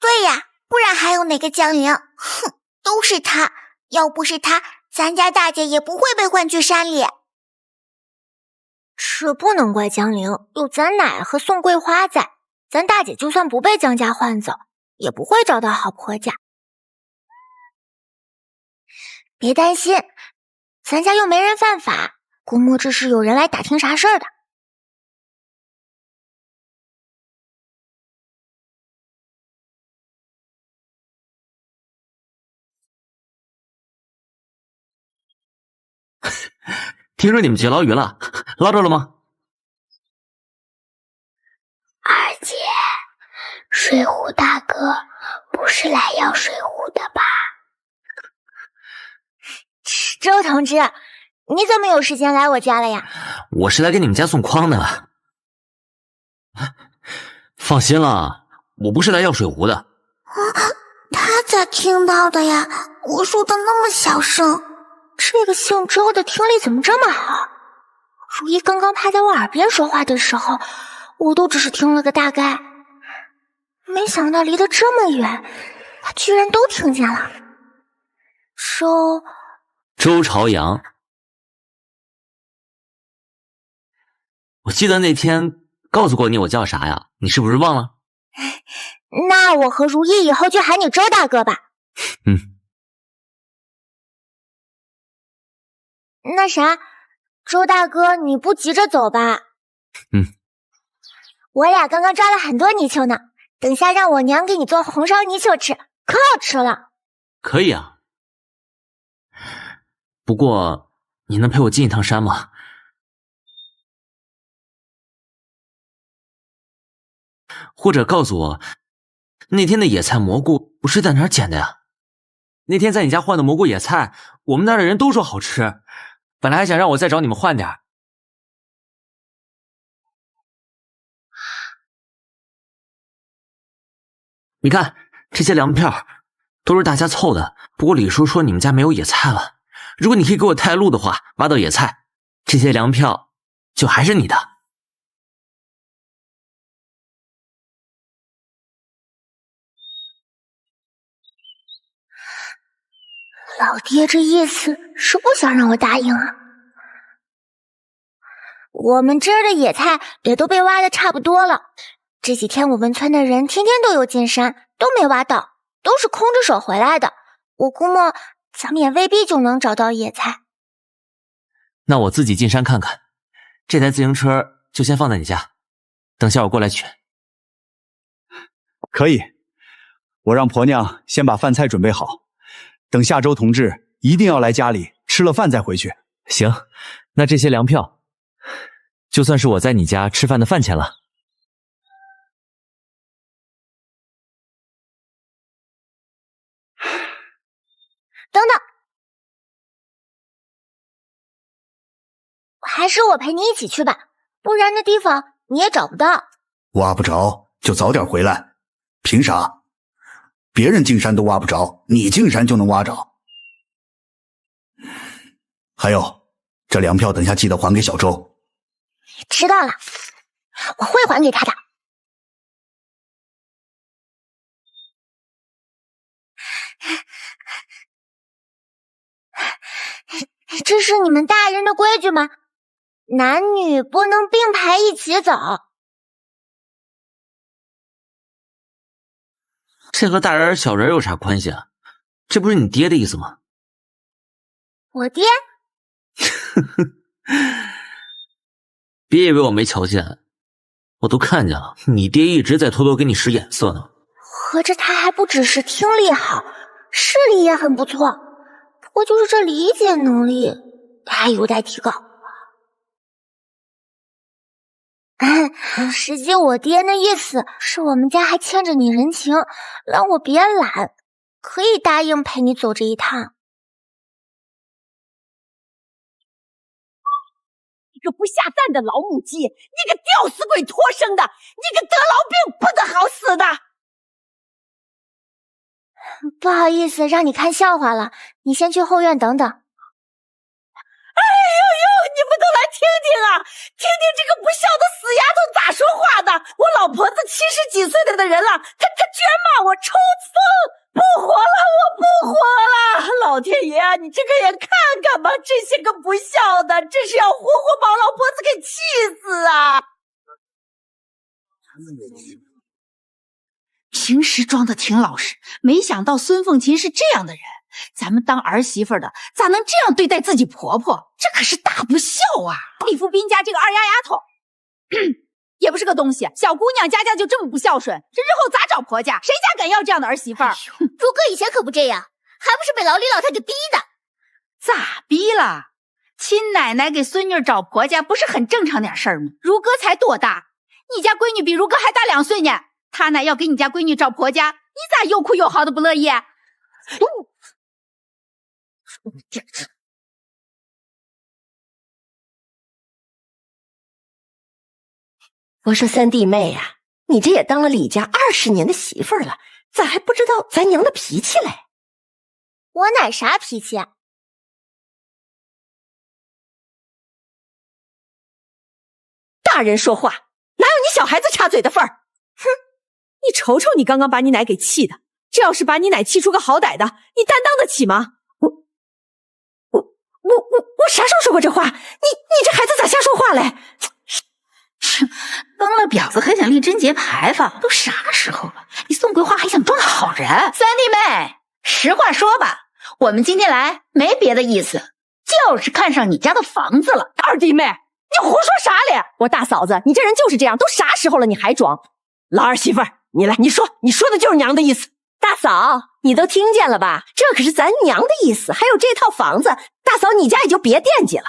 对呀，不然还有哪个江玲？哼，都是她，要不是她，咱家大姐也不会被换去山里。这不能怪江玲，有咱奶和宋桂花在，咱大姐就算不被江家换走，也不会找到好婆家。别担心，咱家又没人犯法，估摸着是有人来打听啥事儿的。听说你们劫捞鱼了，捞着了吗？二姐，水壶大哥不是来要水壶的吧？周同志，你怎么有时间来我家了呀？我是来给你们家送筐的。放心了，我不是来要水壶的。他咋听到的呀？我说的那么小声。这个姓周的听力怎么这么好？如意刚刚趴在我耳边说话的时候，我都只是听了个大概，没想到离得这么远，他居然都听见了。周朝阳，我记得那天告诉过你我叫啥呀？你是不是忘了？那我和如意以后就喊你周大哥吧。那啥，周大哥，你不急着走吧？我俩刚刚抓了很多泥鳅呢，等下让我娘给你做红烧泥鳅吃，可好吃了。可以啊，不过你能陪我进一趟山吗？或者告诉我，那天的野菜蘑菇不是在哪儿捡的呀？那天在你家换的蘑菇野菜，我们那儿的人都说好吃，本来还想让我再找你们换点。你看这些粮票都是大家凑的，不过李叔说你们家没有野菜了，如果你可以给我带路的话，挖到野菜，这些粮票就还是你的。老爹这意思是不想让我答应啊？我们这儿的野菜也都被挖的差不多了，这几天我们村的人天天都有进山，都没挖到，都是空着手回来的。我估摸咱们也未必就能找到野菜。那我自己进山看看，这台自行车就先放在你家，等下我过来取。可以，我让婆娘先把饭菜准备好，等下周同志一定要来家里吃了饭再回去。行，那这些粮票就算是我在你家吃饭的饭钱了。等等，还是我陪你一起去吧，不然那地方你也找不到。挖不着就早点回来，凭啥？别人进山都挖不着，你进山就能挖着。还有，这粮票等下记得还给小周。知道了，我会还给他的。这是你们大人的规矩吗？男女不能并排一起走。这和大人小人有啥关系啊？这不是你爹的意思吗？我爹？别以为我没瞧见，我都看见了，你爹一直在偷偷给你使眼色呢。合着他还不只是听力好，视力也很不错，不过就是这理解能力还有待提高。实际我爹那意思是我们家还欠着你人情，让我别懒，可以答应陪你走这一趟。你个不下蛋的老母鸡，你个吊死鬼托生的，你个得痨病不得好死的！不好意思，让你看笑话了，你先去后院等等。哎呦呦，你们都来听听啊，听听这个不孝的死丫头咋说话的！我老婆子70几岁的人了，她居然骂我抽风，不活了，我不活了！老天爷啊，你这个也看看吧，这些个不孝的，这是要活活把我老婆子给气死啊！平时装的挺老实，没想到孙凤琴是这样的人。咱们当儿媳妇的咋能这样对待自己婆婆？这可是大不孝啊！李富斌家这个二丫头也不是个东西，小姑娘家就这么不孝顺，这日后咋找婆家？谁家敢要这样的儿媳妇儿？如哥以前可不这样，还不是被老李老太给逼的。咋逼了？亲奶奶给孙女找婆家不是很正常点事儿吗？如哥才多大？你家闺女比如哥还大2岁呢，他奶要给你家闺女找婆家，你咋又哭又嚎的不乐意？我说三弟妹呀，你这也当了李家20年的媳妇儿了，咋还不知道咱娘的脾气嘞？我哪啥脾气啊？大人说话哪有你小孩子插嘴的份儿？哼，你瞅瞅你刚刚把你奶给气的，这要是把你奶气出个好歹的，你担当得起吗？我啥时候说过这话？你这孩子咋瞎说话嘞？崩了婊子还想立贞节牌坊，都啥时候了？你宋桂花还想装好人？三弟妹，实话说吧，我们今天来没别的意思，就是看上你家的房子了。二弟妹，你胡说啥嘞？我大嫂子，你这人就是这样，都啥时候了你还装？老二媳妇儿，你来，你说的就是娘的意思。大嫂，你都听见了吧？这可是咱娘的意思，还有这套房子，大嫂你家也就别惦记了。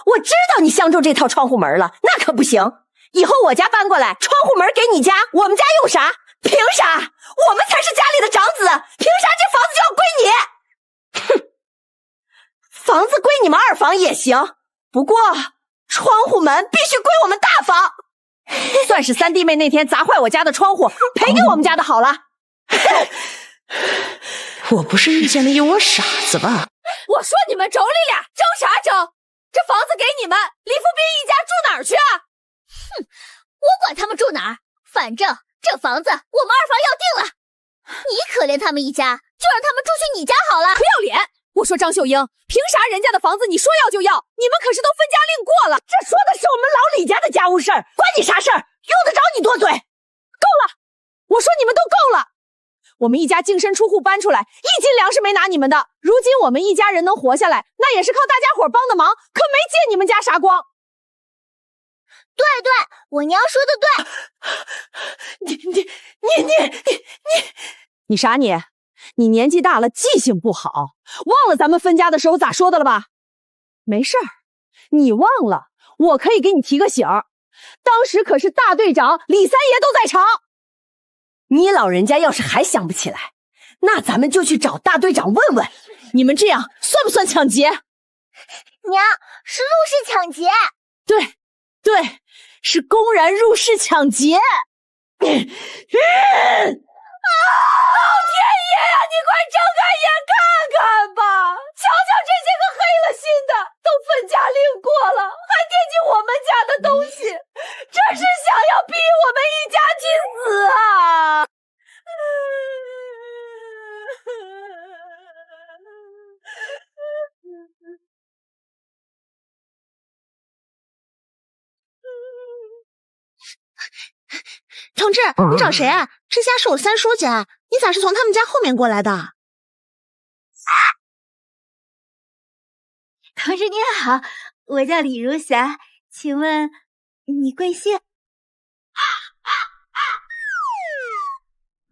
我知道你相中这套窗户门了，那可不行。以后我家搬过来，窗户门给你家，我们家用啥？凭啥？我们才是家里的长子，凭啥这房子就要归你？哼，房子归你们二房也行，不过窗户门必须归我们大房。算是三弟妹那天砸坏我家的窗户，赔给我们家的好了。我不是遇见了有我傻子吧？我说你们妯娌俩争啥争？这房子给你们，李富斌一家住哪儿去啊？哼，我管他们住哪儿，反正这房子我们二房要定了。你可怜他们一家，就让他们住去你家好了。不要脸！我说张秀英，凭啥人家的房子你说要就要？你们可是都分家令过了。这说的是我们老李家的家务事儿，关你啥事儿？用得着你多嘴？够了！我说你们都够了！我们一家净身出户搬出来，一斤粮食没拿你们的。如今我们一家人能活下来，那也是靠大家伙帮的忙，可没借你们家啥光。对，我娘说的对。你啥你？你年纪大了，记性不好，忘了咱们分家的时候咋说的了吧？没事儿，你忘了，我可以给你提个醒儿。当时可是大队长李三爷都在场。你老人家要是还想不起来，那咱们就去找大队长问问，你们这样算不算抢劫？娘，是入室抢劫。对，是公然入室抢劫。老天爷呀，你快睁开眼看看吧！瞧瞧这些个黑了心的，都分家令过了，还惦记我们家的东西，这是想要逼我们一家去死啊！同志，你找谁啊？这家是我三叔家，你咋是从他们家后面过来的？同志您好，我叫李如霞，请问你贵姓？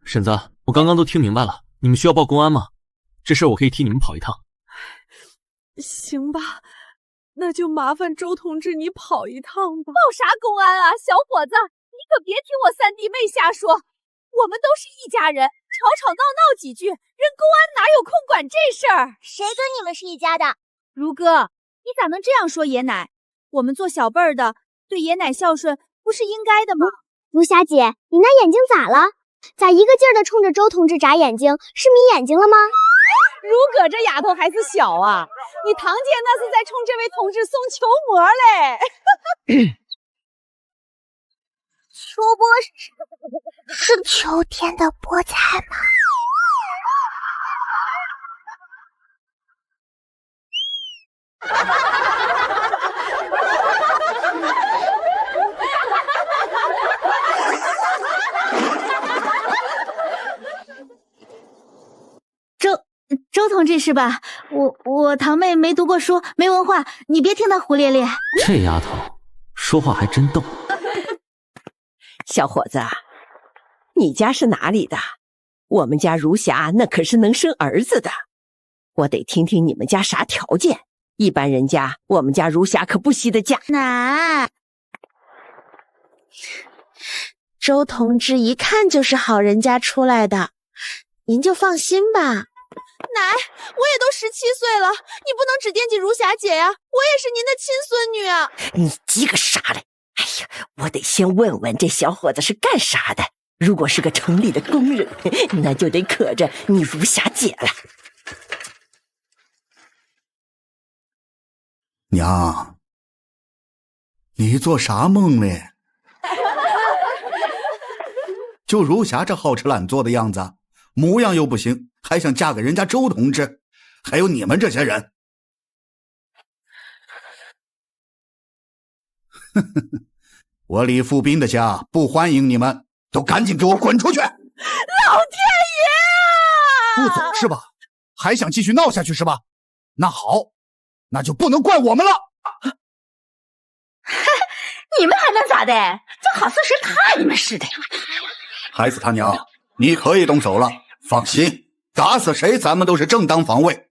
婶子，我刚刚都听明白了，你们需要报公安吗？这事儿我可以替你们跑一趟。行吧，那就麻烦周同志你跑一趟吧。报啥公安啊，小伙子，你可别听我三弟妹瞎说，我们都是一家人，吵吵闹闹几句，人公安哪有空管这事儿？谁跟你们是一家的？如哥，你咋能这样说爷奶？我们做小辈儿的，对爷奶孝顺不是应该的吗？如霞姐，你那眼睛咋了？咋一个劲儿的冲着周同志眨眼睛？是迷眼睛了吗？如葛这丫头还是小啊，你堂姐那是在冲这位同志送球膜嘞。秋波是秋天的菠菜吗？周同志是吧？我堂妹没读过书，没文化，你别听她胡咧咧。这丫头说话还真逗。小伙子，你家是哪里的？我们家如霞那可是能生儿子的，我得听听你们家啥条件，一般人家，我们家如霞可不惜的嫁。奶，周同志一看就是好人家出来的，您就放心吧。奶，我也都17岁了，你不能只惦记如霞姐呀，我也是您的亲孙女啊！你急个啥嘞？哎呀，我得先问问这小伙子是干啥的。如果是个城里的工人，那就得可着你如霞姐了。娘，你做啥梦嘞？就如霞这好吃懒做的样子，模样又不行，还想嫁给人家周同志，还有你们这些人。我李富斌的家不欢迎你们，都赶紧给我滚出去！老天爷啊！不走是吧？还想继续闹下去是吧？那好，那就不能怪我们了。你们还能咋的？这好似是怕你们似的。孩子他娘，你可以动手了，放心，打死谁咱们都是正当防卫。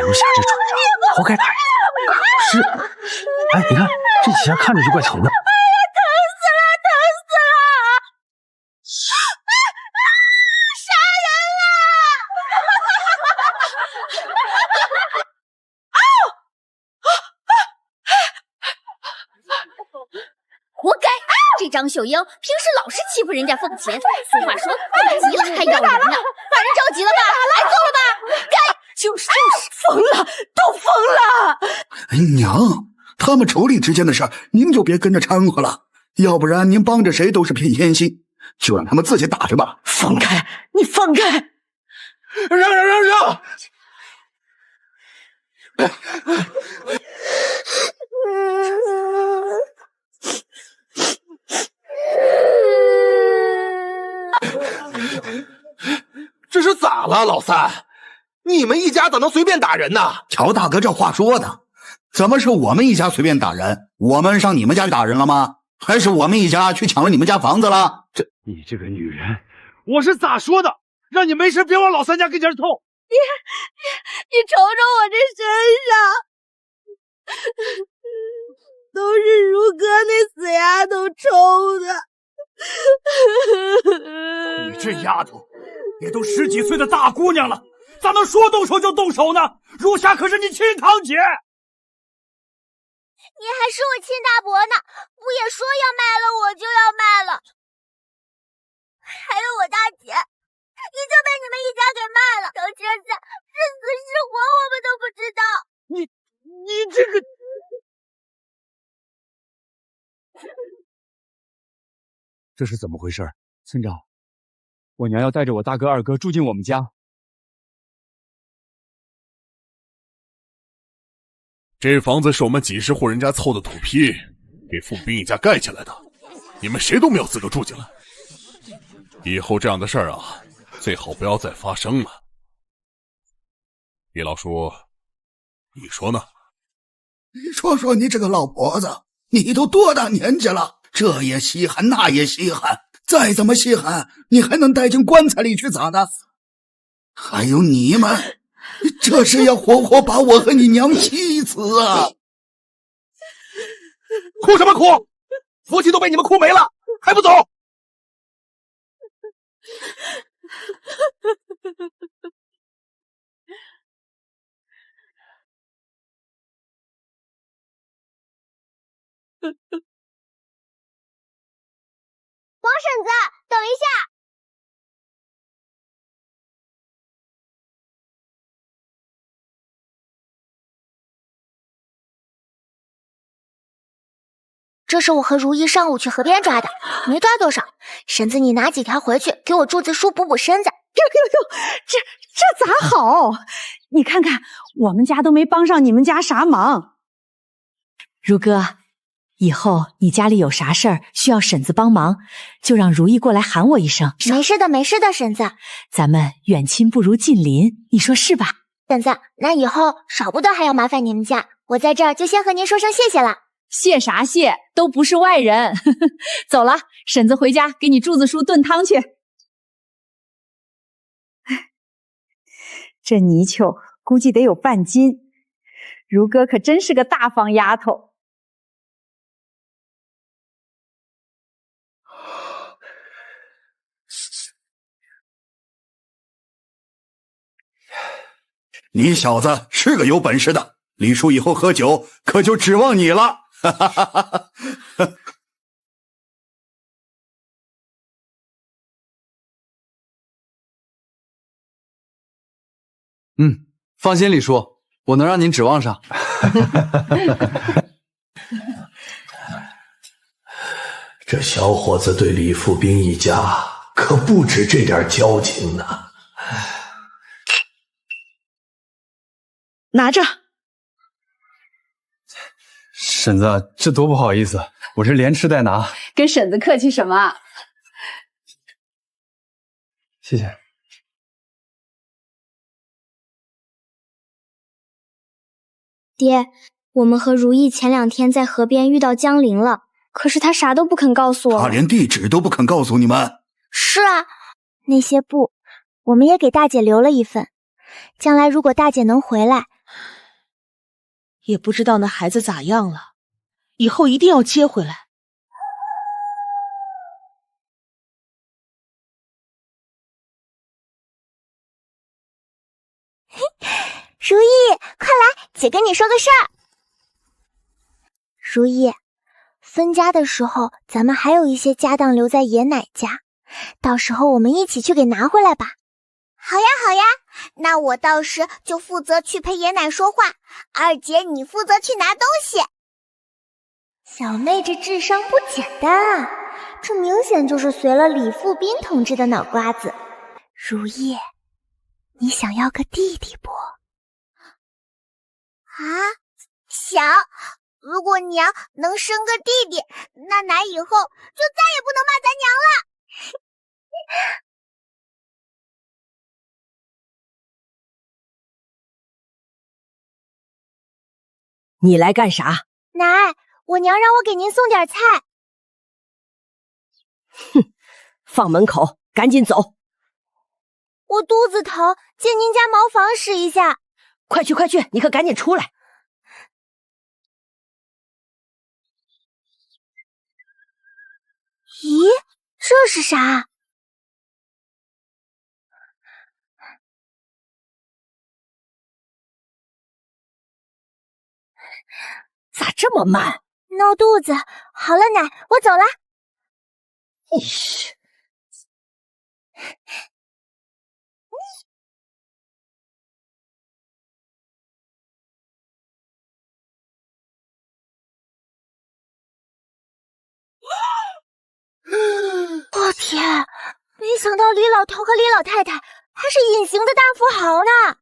如霞这蠢样，活该打人。是，哎，你看这几下看着就怪疼的。活该！这张秀英平时老是欺负人家凤琴，俗话说着急了还咬人呢，把人着急了吧？来揍了吧？该！就是疯了，都疯了！娘，他们妯娌之间的事儿，您就别跟着掺和了，要不然您帮着谁都是骗偏心，就让他们自己打去吧。放开，你放开！让！这是咋了，老三？你们一家咋能随便打人呢？乔大哥这话说的，怎么是我们一家随便打人？我们上你们家打人了吗？还是我们一家去抢了你们家房子了？你这个女人，我是咋说的？让你没事别往老三家跟前凑。你瞅瞅我这身上，都是如哥那死丫头抽的。你这丫头，也都10几岁的大姑娘了，咋能说动手就动手呢？如霞可是你亲堂姐，你还是我亲大伯呢，不也说要卖了我就要卖了？还有我大姐，也就被你们一家给卖了，到现在是死是活我们都不知道。你这个……这是怎么回事？村长，我娘要带着我大哥二哥住进我们家。这房子是我们几十户人家凑的土坯，给富斌一家盖起来的，你们谁都没有资格住进来。以后这样的事儿啊，最好不要再发生了。李老叔，你说呢？你说说你这个老婆子，你都多大年纪了？这也稀罕，那也稀罕，再怎么稀罕，你还能带进棺材里去咋的？还有你们，这是要活活把我和你娘气死啊！哭什么哭？夫妻都被你们哭没了，还不走？王婶子，等一下！这是我和如意上午去河边抓的，没抓多少。婶子，你拿几条回去，给我柱子叔补补身子。这咋好？你看看，我们家都没帮上你们家啥忙。如哥，以后你家里有啥事儿需要婶子帮忙，就让如意过来喊我一声。没事的，没事的，婶子。咱们远亲不如近邻，你说是吧？婶子，那以后少不得还要麻烦你们家，我在这儿就先和您说声谢谢了。谢啥谢，都不是外人。走了，婶子回家给你柱子叔炖汤去。这泥鳅估计得有半斤，如哥可真是个大方丫头。你小子是个有本事的，李叔以后喝酒可就指望你了。哈哈哈哈哈！放心，李叔，我能让您指望上。这小伙子对李富斌一家可不止这点交情呢。拿着。婶子，这多不好意思，我是连吃带拿。跟婶子客气什么？谢谢。爹，我们和如意前2天在河边遇到江林了，可是他啥都不肯告诉我。他连地址都不肯告诉你们。是啊，那些布我们也给大姐留了一份，将来如果大姐能回来，也不知道那孩子咋样了，以后一定要接回来。如意，快来，姐跟你说个事儿。如意，分家的时候，咱们还有一些家当留在爷奶家，到时候我们一起去给拿回来吧。好呀好呀，那我到时就负责去陪爷奶说话，二姐你负责去拿东西。小妹这智商不简单啊，这明显就是随了李富斌同志的脑瓜子。如意，你想要个弟弟不？啊，想，如果娘能生个弟弟，那奶以后就再也不能骂咱娘了。你来干啥？奶，我娘让我给您送点菜。哼，放门口，赶紧走。我肚子疼，借您家茅房使一下。快去快去，你可赶紧出来。咦，这是啥？咋这么慢？闹肚子。好了，奶，我走了。嘘。我天，没想到李老头和李老太太还是隐形的大富豪呢。